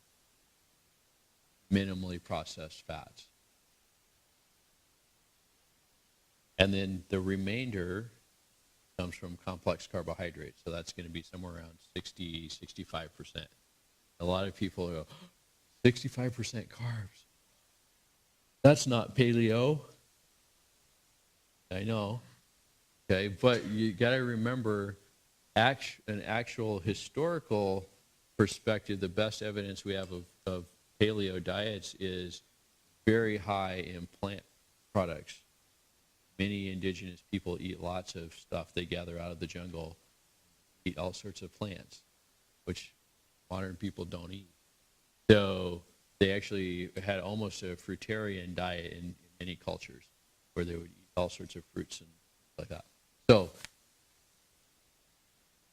minimally processed fats. And then the remainder comes from complex carbohydrates, so that's going to be somewhere around 60, 65%. A lot of people go, 65% carbs. That's not paleo. I know. Okay, but you got to remember, an actual historical perspective, the best evidence we have of paleo diets is very high in plant products. Many indigenous people eat lots of stuff they gather out of the jungle, eat all sorts of plants, which modern people don't eat. So they actually had almost a fruitarian diet in many cultures, where they would eat all sorts of fruits and like that. So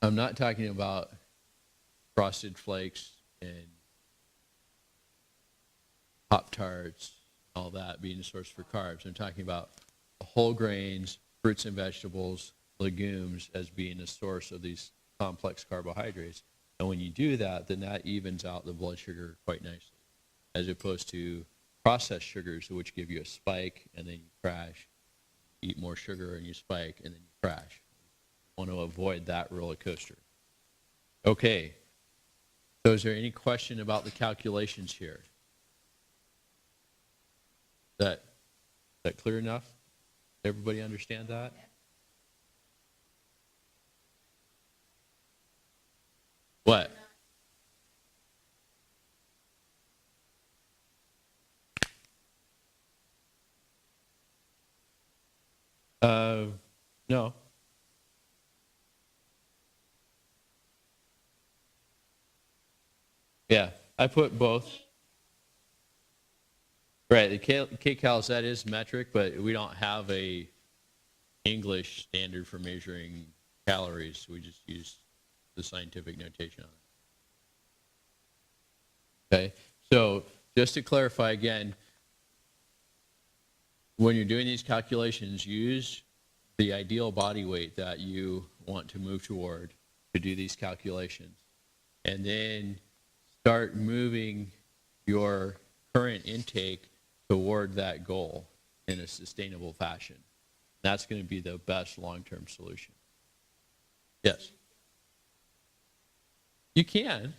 I'm not talking about frosted flakes and Pop-Tarts, all that being a source for carbs. I'm talking about whole grains, fruits and vegetables, legumes as being a source of these complex carbohydrates. And when you do that, then that evens out the blood sugar quite nicely, as opposed to processed sugars, which give you a spike and then you crash. Eat more sugar and you spike and then you crash. You want to avoid that roller coaster. Okay. So is there any question about the calculations here? Is that clear enough? Everybody understand that? What? No. Yeah, I put both. Right, the kcals, that is metric, but we don't have a English standard for measuring calories. We just use the scientific notation on it. Okay, so just to clarify again, when you're doing these calculations, use the ideal body weight that you want to move toward to do these calculations. And then start moving your current intake toward that goal in a sustainable fashion. That's going to be the best long-term solution. Yes. You can.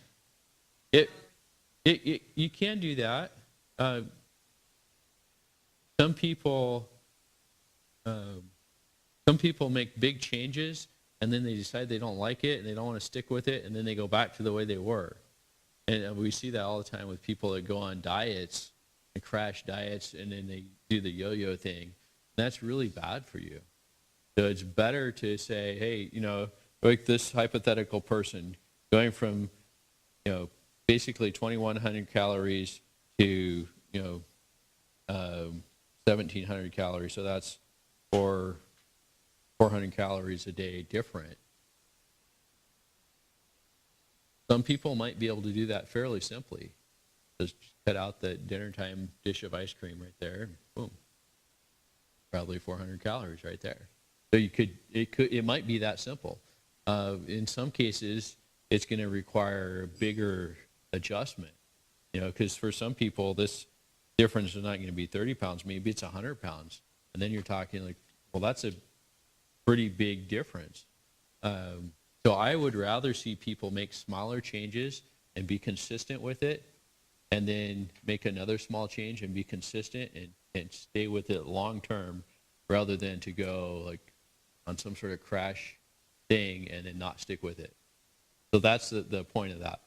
You can do that. Some people make big changes and then they decide they don't like it and they don't want to stick with it, and then they go back to the way they were. And we see that all the time with people that go on diets and crash diets, and then they do the yo-yo thing. That's really bad for you. So it's better to say, hey, like this hypothetical person going from, basically 2,100 calories to, you know, 1,700 calories. So that's 400 calories a day different. Some people might be able to do that fairly simply. Just cut out the dinner time dish of ice cream right there, and boom, probably 400 calories right there. So it might be that simple. In some cases, it's going to require a bigger adjustment, because for some people, this difference is not going to be 30 pounds, maybe it's 100 pounds. And then you're talking like, well, that's a pretty big difference. So I would rather see people make smaller changes and be consistent with it, and then make another small change and be consistent and stay with it long term, rather than to go like on some sort of crash thing and then not stick with it. So that's the point of that.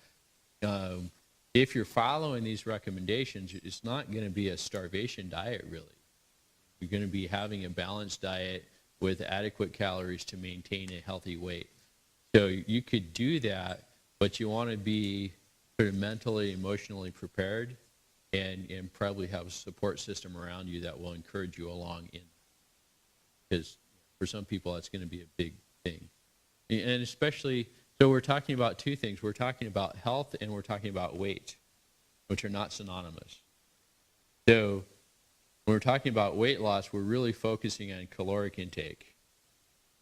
If you're following these recommendations, it's not going to be a starvation diet, really. You're going to be having a balanced diet with adequate calories to maintain a healthy weight. So you could do that, but you want to be sort of mentally, emotionally prepared, and probably have a support system around you that will encourage you along in. Because for some people, that's going to be a big thing. And especially, so we're talking about two things. We're talking about health and we're talking about weight, which are not synonymous. So when we're talking about weight loss, we're really focusing on caloric intake.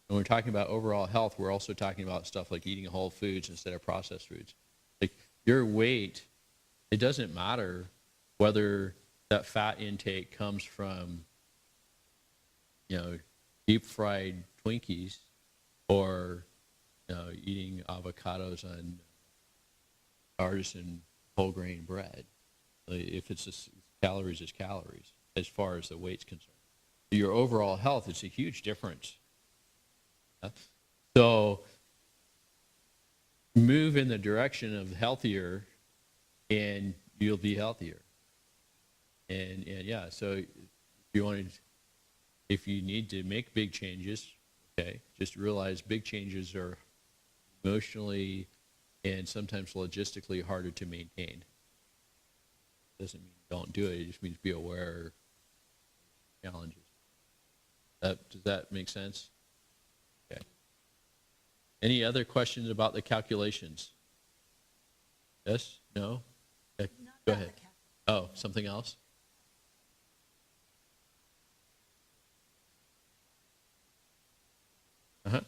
When we're talking about overall health, we're also talking about stuff like eating whole foods instead of processed foods. Like your weight, it doesn't matter whether that fat intake comes from, deep fried Twinkies or eating avocados on artisan whole grain bread. If it's just calories, is calories as far as the weight's concerned. Your overall health, it's a huge difference. So move in the direction of healthier and you'll be healthier. And yeah, so if you need to make big changes, okay, just realize big changes are emotionally and sometimes logistically harder to maintain. Doesn't mean don't do it, it just means be aware of challenges. Does that make sense? Okay. Any other questions about the calculations? Yes? No? Okay. Go ahead. Oh, something else? Uh-huh.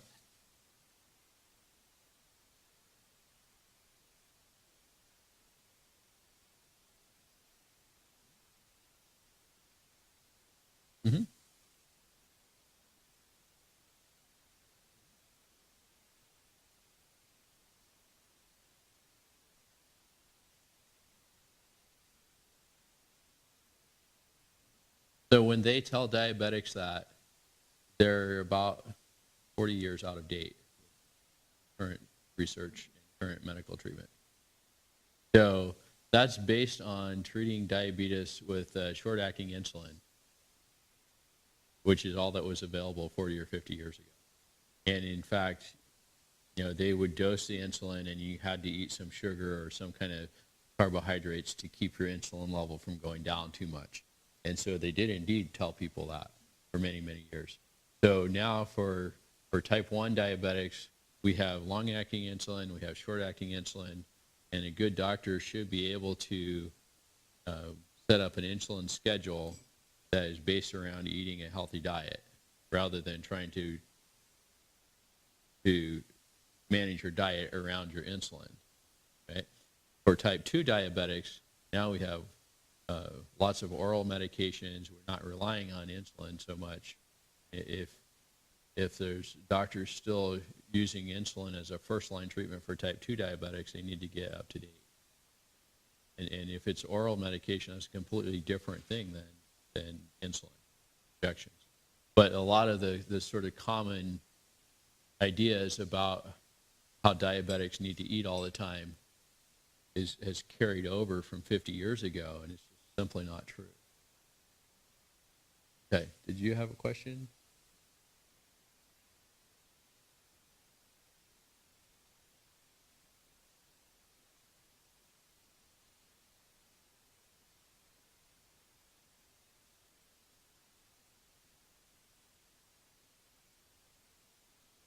Mm-hmm. So when they tell diabetics that, they're about 40 years out of date, current research and current medical treatment. So that's based on treating diabetes with short-acting insulin, which is all that was available 40 or 50 years ago. And in fact, they would dose the insulin and you had to eat some sugar or some kind of carbohydrates to keep your insulin level from going down too much. And so they did indeed tell people that for many, many years. So now for type 1 diabetics, we have long-acting insulin, we have short-acting insulin, and a good doctor should be able to set up an insulin schedule that is based around eating a healthy diet rather than trying to manage your diet around your insulin. Right? For type 2 diabetics, now we have lots of oral medications. We're not relying on insulin so much. If there's doctors still using insulin as a first-line treatment for type 2 diabetics, they need to get up to date. And if it's oral medication, that's a completely different thing than insulin injections. But a lot of the sort of common ideas about how diabetics need to eat all the time has carried over from 50 years ago, and it's just simply not true. Okay, did you have a question?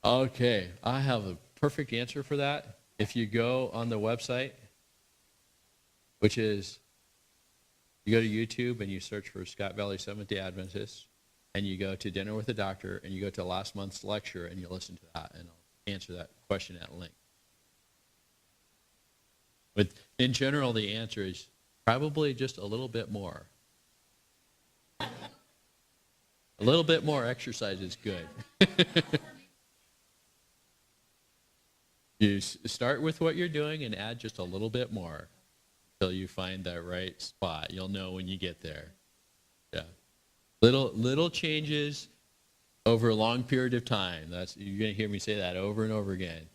Okay, I have a perfect answer for that. If you go on the website, which is you go to YouTube and you search for Scott Valley Seventh-day Adventists, and you go to Dinner with the Doctor, and you go to last month's lecture, and you listen to that, and I'll answer that question at length. But in general, the answer is probably just a little bit more. A little bit more exercise is good. You start with what you're doing and add just a little bit more until you find that right spot. You'll know when you get there. Yeah. Little changes over a long period of time. You're going to hear me say that over and over again.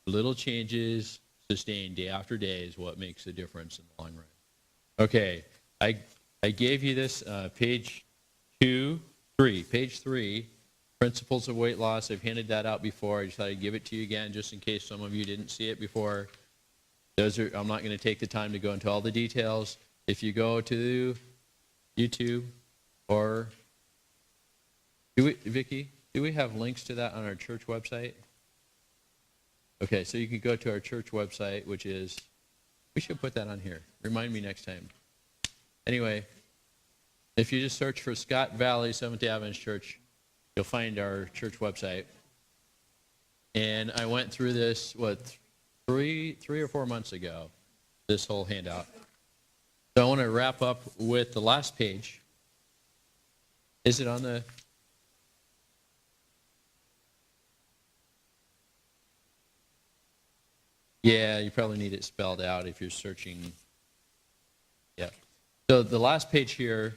Little changes sustained day after day is what makes a difference in the long run. Okay, I gave you this page 3, Principles of Weight Loss. I've handed that out before. I just thought I'd give it to you again just in case some of you didn't see it before. I'm not going to take the time to go into all the details. If you go to YouTube or Vicki, do we have links to that on our church website? Okay, so you can go to our church website, which is, we should put that on here. Remind me next time. Anyway, if you just search for Scott Valley Seventh-day Adventist Church, you'll find our church website. And I went through this, 3 or 4 months ago, this whole handout. So I want to wrap up with the last page. Is it on the... Yeah, you probably need it spelled out if you're searching. Yeah. So the last page here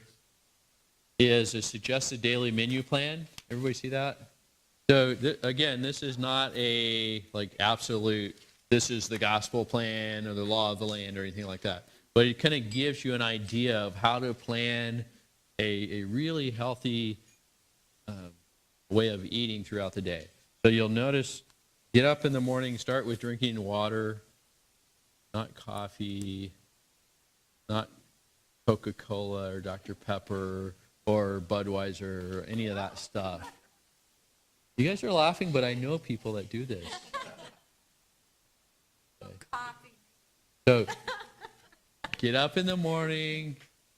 is a suggested daily menu plan. Everybody see that? So again, this is not a absolute, this is the gospel plan or the law of the land or anything like that. But it kind of gives you an idea of how to plan a really healthy way of eating throughout the day. So you'll notice, get up in the morning, start with drinking water, not coffee, not Coca-Cola or Dr. Pepper or Budweiser or any of that stuff. You guys are laughing, but I know people that do this. Okay. Coffee. So get up in the morning,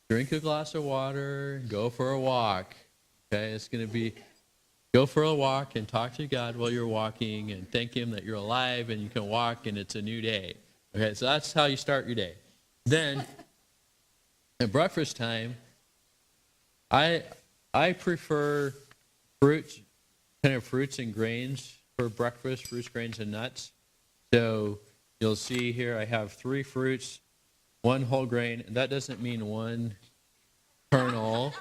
drink a glass of water, go for a walk. Okay, it's going to be go for a walk and talk to God while you're walking and thank Him that you're alive and you can walk and it's a new day. Okay, so that's how you start your day. Then at breakfast time, I prefer fruits and grains for breakfast, fruits, grains, and nuts. So you'll see here I have 3 fruits, 1 whole grain. And that doesn't mean 1 kernel.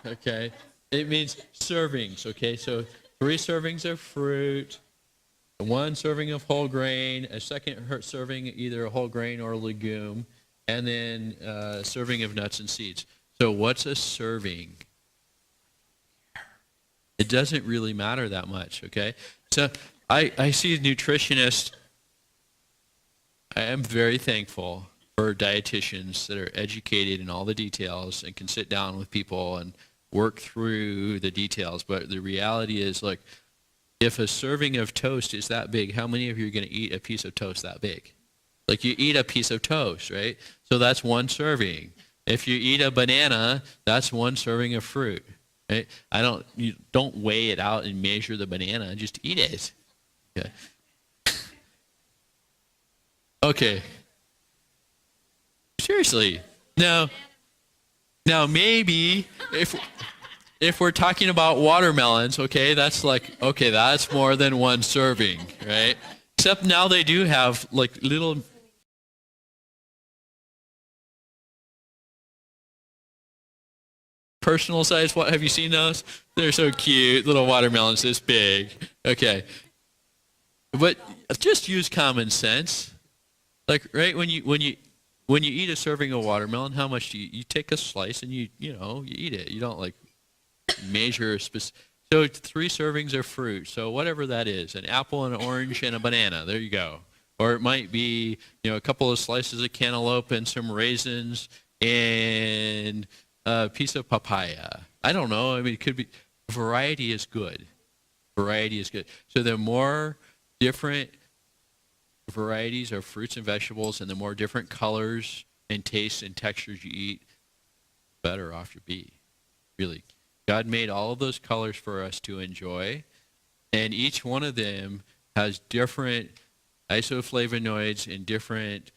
Okay. It means servings, okay? So 3 servings of fruit, 1 serving of whole grain, a second serving either a whole grain or a legume, and then a serving of nuts and seeds. So what's a serving? It doesn't really matter that much, okay? So I see nutritionists. I am very thankful for dietitians that are educated in all the details and can sit down with people and work through the details. But the reality is, if a serving of toast is that big, how many of you are going to eat a piece of toast that big? You eat a piece of toast, right? So that's 1 serving. If you eat a banana, that's 1 serving of fruit. Right? You don't weigh it out and measure the banana. Just eat it. Okay. Okay. Seriously. Now maybe if we're talking about watermelons, okay, that's that's more than 1 serving, right? Except now they do have little personal size. What have you seen those? They're so cute, little watermelons this big. Okay, but just use common sense. Right when you eat a serving of watermelon, how much do you take a slice and you eat it. You don't measure a specific. So 3 servings of fruit. So whatever that is, an apple, an orange, and a banana. There you go. Or it might be a couple of slices of cantaloupe and some raisins and a piece of papaya. I don't know. I mean, it could be. Variety is good. Variety is good. So the more different varieties of fruits and vegetables and the more different colors and tastes and textures you eat, better off you'll be. Really. God made all of those colors for us to enjoy, and each one of them has different isoflavonoids and different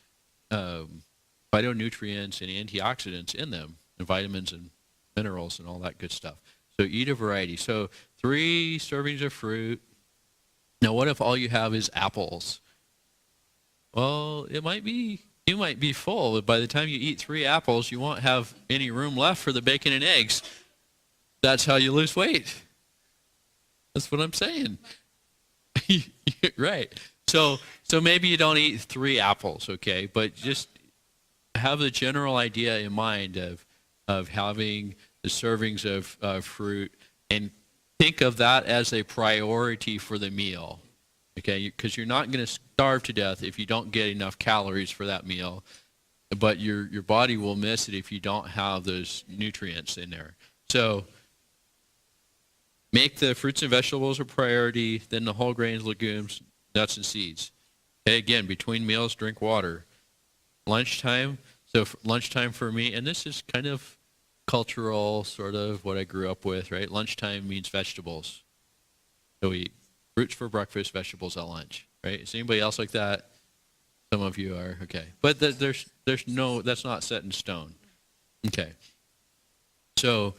phytonutrients and antioxidants in them, and vitamins and minerals and all that good stuff. So eat a variety. So 3 servings of fruit. Now, what if all you have is apples? Well, you might be full, but by the time you eat 3 apples, you won't have any room left for the bacon and eggs. That's how you lose weight. That's what I'm saying. Right. So maybe you don't eat 3 apples, okay? But just have the general idea in mind of having the servings of fruit, and think of that as a priority for the meal, okay? Because you're not going to starve to death if you don't get enough calories for that meal, but your body will miss it if you don't have those nutrients in there. So make the fruits and vegetables a priority, then the whole grains, legumes, nuts, and seeds. Okay, again, between meals, drink water. Lunchtime, so lunchtime for me, and this is kind of cultural, sort of what I grew up with, right? Lunchtime means vegetables. So we eat fruits for breakfast, vegetables at lunch, right? Is anybody else like that? Some of you are, okay. But there's no, that's not set in stone. Okay. So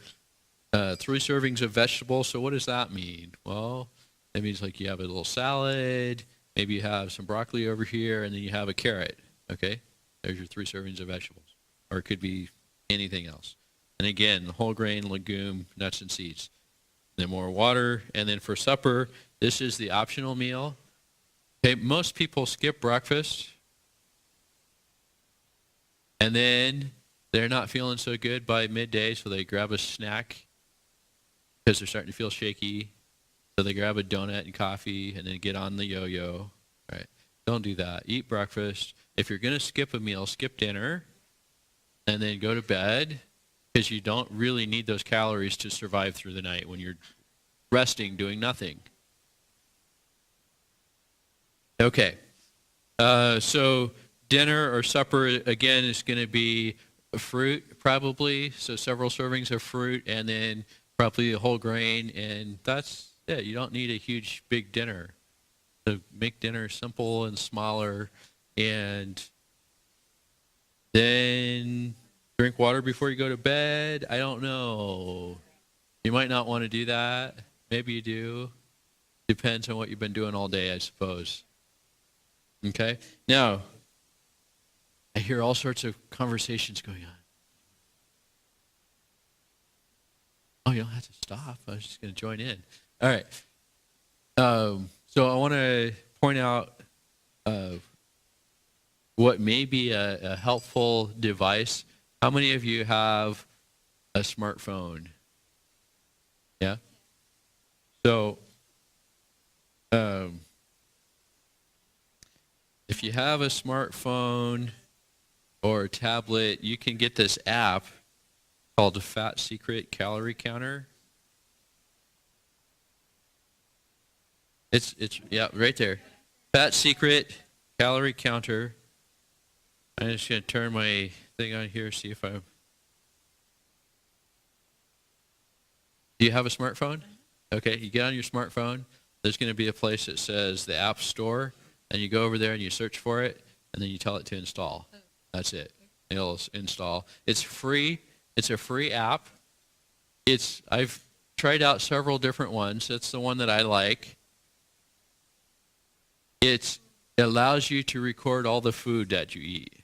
3 servings of vegetables. So what does that mean? Well, that means like you have a little salad, maybe you have some broccoli over here, and then you have a carrot, okay? There's your 3 servings of vegetables. Or it could be anything else. And again, whole grain, legume, nuts, and seeds. Then more water. And then for supper, this is the optional meal. Okay, most people skip breakfast. And then they're not feeling so good by midday, so they grab a snack because they're starting to feel shaky. So they grab a donut and coffee and then get on the yo-yo. Right? Don't do that. Eat breakfast. If you're going to skip a meal, skip dinner and then go to bed, because you don't really need those calories to survive through the night when you're resting, doing nothing. Okay. So dinner or supper, again, is going to be fruit, probably. So several servings of fruit, and then probably a whole grain. And that's it. You don't need a huge, big dinner. So make dinner simple and smaller. And then drink water before you go to bed. I don't know. You might not want to do that. Maybe you do. Depends on what you've been doing all day, I suppose. Okay? Now, I hear all sorts of conversations going on. Oh, you don't have to stop. I was just going to join in. All right. So I want to point out what may be a helpful device. How many of you have a smartphone? Yeah? So, if you have a smartphone or a tablet, you can get this app called the Fat Secret Calorie Counter. It's yeah, right there. Fat Secret Calorie Counter. I'm just going to turn my thing on here, see if I'm... Do you have a smartphone? Okay, you get on your smartphone. There's going to be a place that says the App Store, and you go over there and you search for it, and then you tell it to install. That's it. It'll install. It's free. It's a free app. I've tried out several different ones. It's the one that I like. It allows you to record all the food that you eat.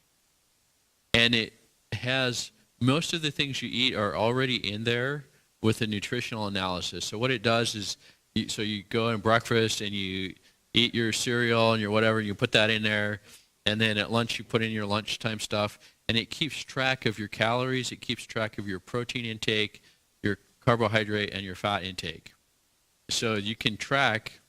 And it has most of the things you eat are already in there with a nutritional analysis. So what it does is, you go in breakfast and you eat your cereal and your whatever, you put that in there, and then at lunch you put in your lunchtime stuff, and it keeps track of your calories, it keeps track of your protein intake, your carbohydrate, and your fat intake. So you can track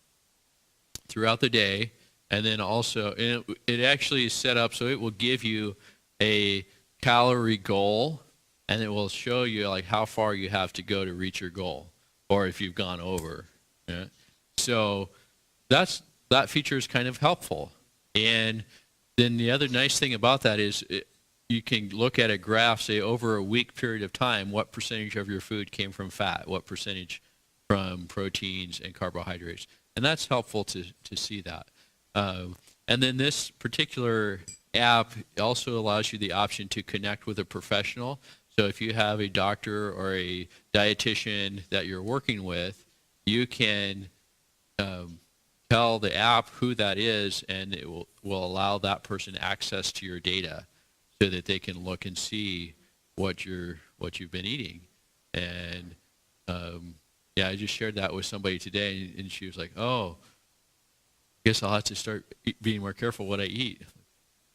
throughout the day, and then also, it actually is set up so it will give you a calorie goal, and it will show you like how far you have to go to reach your goal, or if you've gone over. Yeah? so that feature is kind of helpful. And then the other nice thing about that is you can look at a graph, say over a week period of time, what percentage of your food came from fat, what percentage from proteins and carbohydrates. And that's helpful to see that. And then this particular app also allows you the option to connect with a professional. So if you have a doctor or a dietitian that you're working with, you can tell the app who that is, and it will allow that person access to your data so that they can look and see what you've been eating. And I just shared that with somebody today, and she was like, "Oh, I guess I'll have to start being more careful what I eat."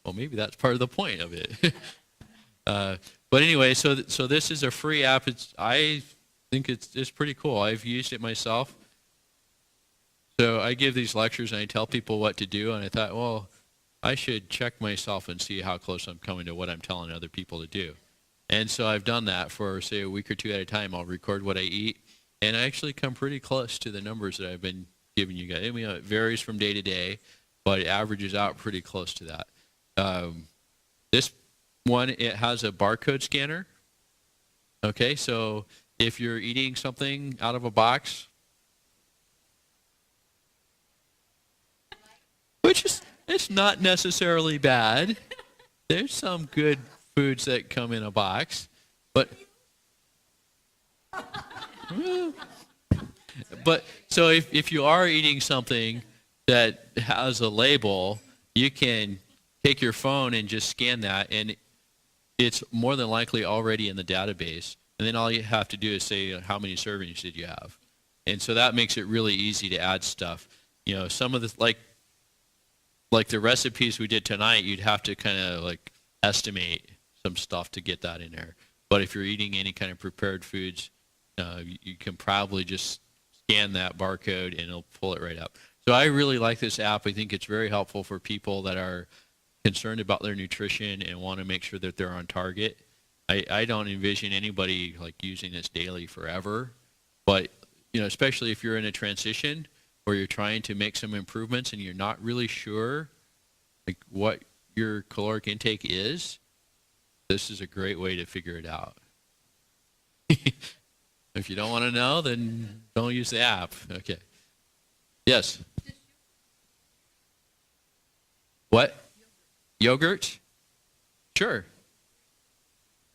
Well, maybe that's part of the point of it. But anyway, so this is a free app. I think it's pretty cool. I've used it myself. So I give these lectures and I tell people what to do, and I thought, well, I should check myself and see how close I'm coming to what I'm telling other people to do. And so I've done that for, say, a week or two at a time. I'll record what I eat, and I actually come pretty close to the numbers that I've been giving you guys. I mean, it varies from day to day, but it averages out pretty close to that. This one, it has a barcode scanner. Okay, so if you're eating something out of a box, which is, it's not necessarily bad. There's some good foods that come in a box, but so if you are eating something that has a label, you can take your phone and just scan that, and it's more than likely already in the database. And then all you have to do is say how many servings did you have, and so that makes it really easy to add stuff. You know, some of the like the recipes we did tonight, you'd have to kind of like estimate some stuff to get that in there. But if you're eating any kind of prepared foods, you can probably just scan that barcode and it'll pull it right up. So I really like this app. I think it's very helpful for people that are concerned about their nutrition and want to make sure that they're on target. I don't envision anybody like using this daily forever, but you know, especially if you're in a transition or you're trying to make some improvements and you're not really sure like what your caloric intake is, this is a great way to figure it out. If you don't want to know, then don't use the app. Okay. Yes. What? Yogurt? Sure.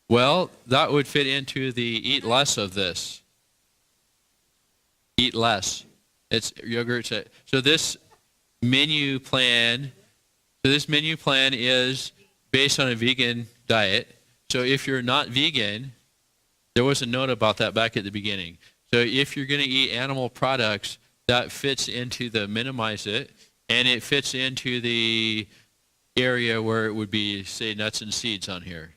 Well, that would fit into the eat less of this. Eat less. It's yogurt. So this menu plan is based on a vegan diet. So if you're not vegan, there was a note about that back at the beginning. So if you're going to eat animal products, that fits into the minimize it, and it fits into the area where it would be, say, nuts and seeds on here.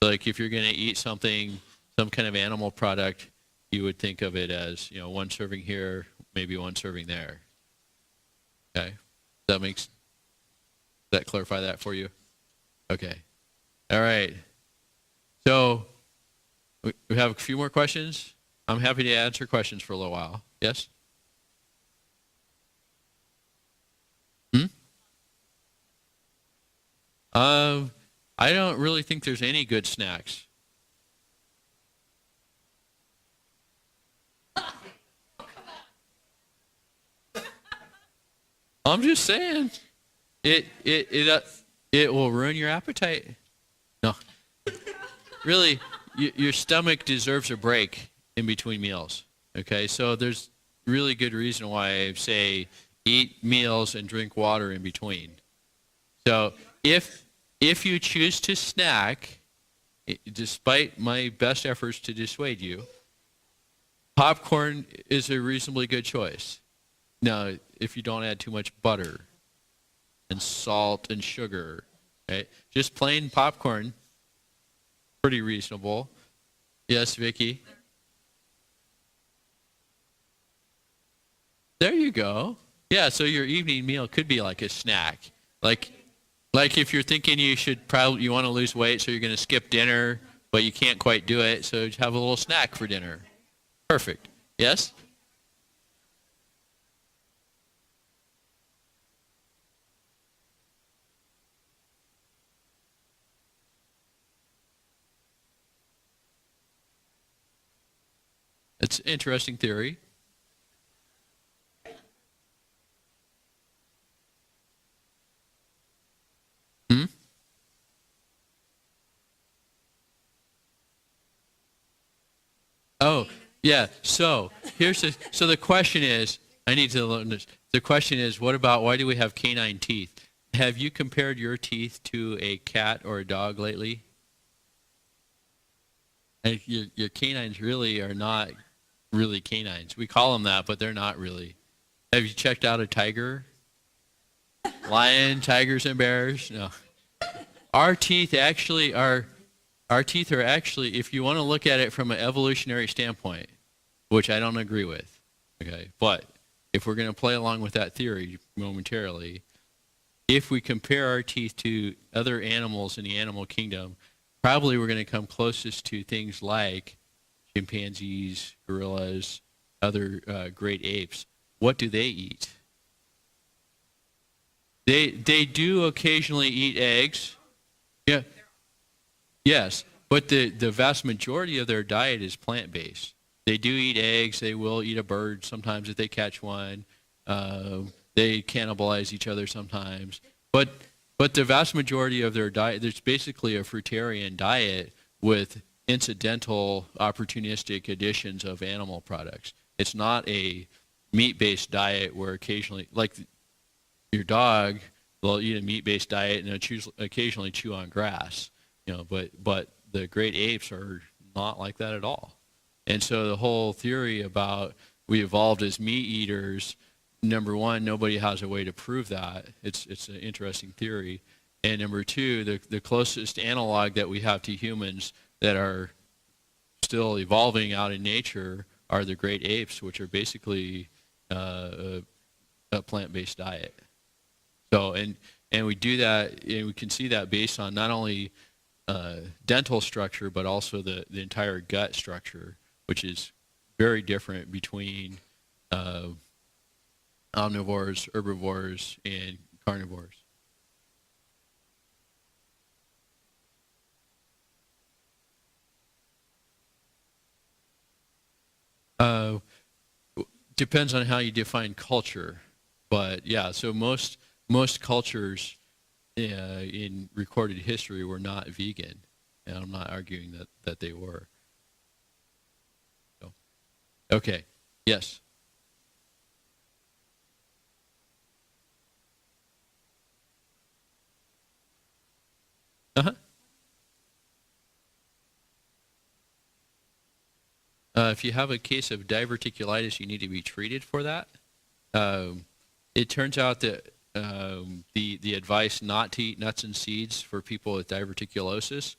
So like if you're going to eat something, some kind of animal product, you would think of it as, you know, one serving here, maybe one serving there. Okay? Does that clarify that for you? Okay. All right. So we have a few more questions. I'm happy to answer questions for a little while. Yes? I don't really think there's any good snacks. I'm just saying, it will ruin your appetite. No, really, your stomach deserves a break in between meals. Okay, so there's really good reason why I say eat meals and drink water in between. So if you choose to snack, despite my best efforts to dissuade you, popcorn is a reasonably good choice. Now, if you don't add too much butter and salt and sugar, right? Just plain popcorn, pretty reasonable. Yes, Vicky? There you go. Yeah, so your evening meal could be like a snack. Like if you're thinking you want to lose weight, so you're going to skip dinner, but you can't quite do it, so have a little snack for dinner. Perfect. Yes? It's an interesting theory. Hmm? Oh, yeah. So so the question is, I need to learn this. The question is, what about why do we have canine teeth? Have you compared your teeth to a cat or a dog lately? And your canines really are not really canines. We call them that, but they're not really. Have you checked out a tiger? Lion, tigers, and bears? No. Our teeth actually are. Our teeth are actually, if you want to look at it from an evolutionary standpoint, which I don't agree with, okay, but if we're going to play along with that theory momentarily, if we compare our teeth to other animals in the animal kingdom, probably we're going to come closest to things like chimpanzees, gorillas, other great apes. What do they eat? They do occasionally eat eggs. Yeah. Yes, but the vast majority of their diet is plant-based. They do eat eggs. They will eat a bird sometimes if they catch one. They cannibalize each other sometimes. But the vast majority of their diet, there's basically a fruitarian diet with incidental, opportunistic additions of animal products. It's not a meat-based diet where occasionally, like your dog, will eat a meat-based diet and occasionally chew on grass. But the great apes are not like that at all. And so the whole theory about we evolved as meat eaters, number one, nobody has a way to prove that. It's an interesting theory. And number two, the closest analog that we have to humans that are still evolving out in nature are the great apes, which are basically a plant-based diet. So and we do that, and we can see that based on not only dental structure, but also the entire gut structure, which is very different between omnivores, herbivores, and carnivores. Uh, Depends on how you define culture, but yeah. So most cultures in recorded history were not vegan, and I'm not arguing that they were. So, okay, yes. Uh-huh. If you have a case of diverticulitis, you need to be treated for that. Um, it turns out that the advice not to eat nuts and seeds for people with diverticulosis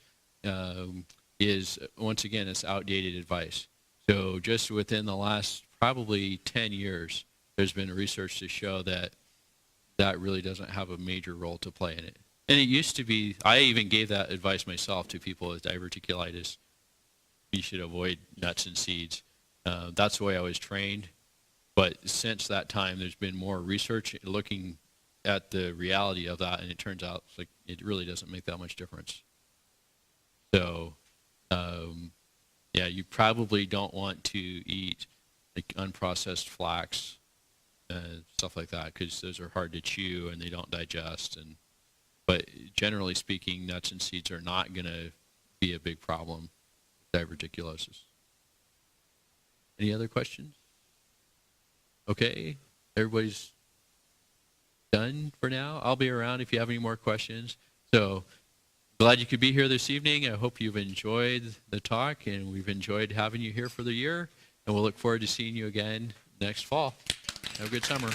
is, once again, it's outdated advice. So just within the last probably 10 years, there's been research to show that that really doesn't have a major role to play in it. And it used to be, I even gave that advice myself to people with diverticulitis. You should avoid nuts and seeds. That's the way I was trained. But since that time, there's been more research looking at the reality of that, and it turns out like it really doesn't make that much difference. So, yeah, you probably don't want to eat like unprocessed flax, stuff like that, because those are hard to chew and they don't digest. But generally speaking, nuts and seeds are not going to be a big problem with diverticulosis. Any other questions? Okay, everybody's done for now. I'll be around if you have any more questions. So glad you could be here this evening. I hope you've enjoyed the talk, and we've enjoyed having you here for the year. And we'll look forward to seeing you again next fall. Have a good summer.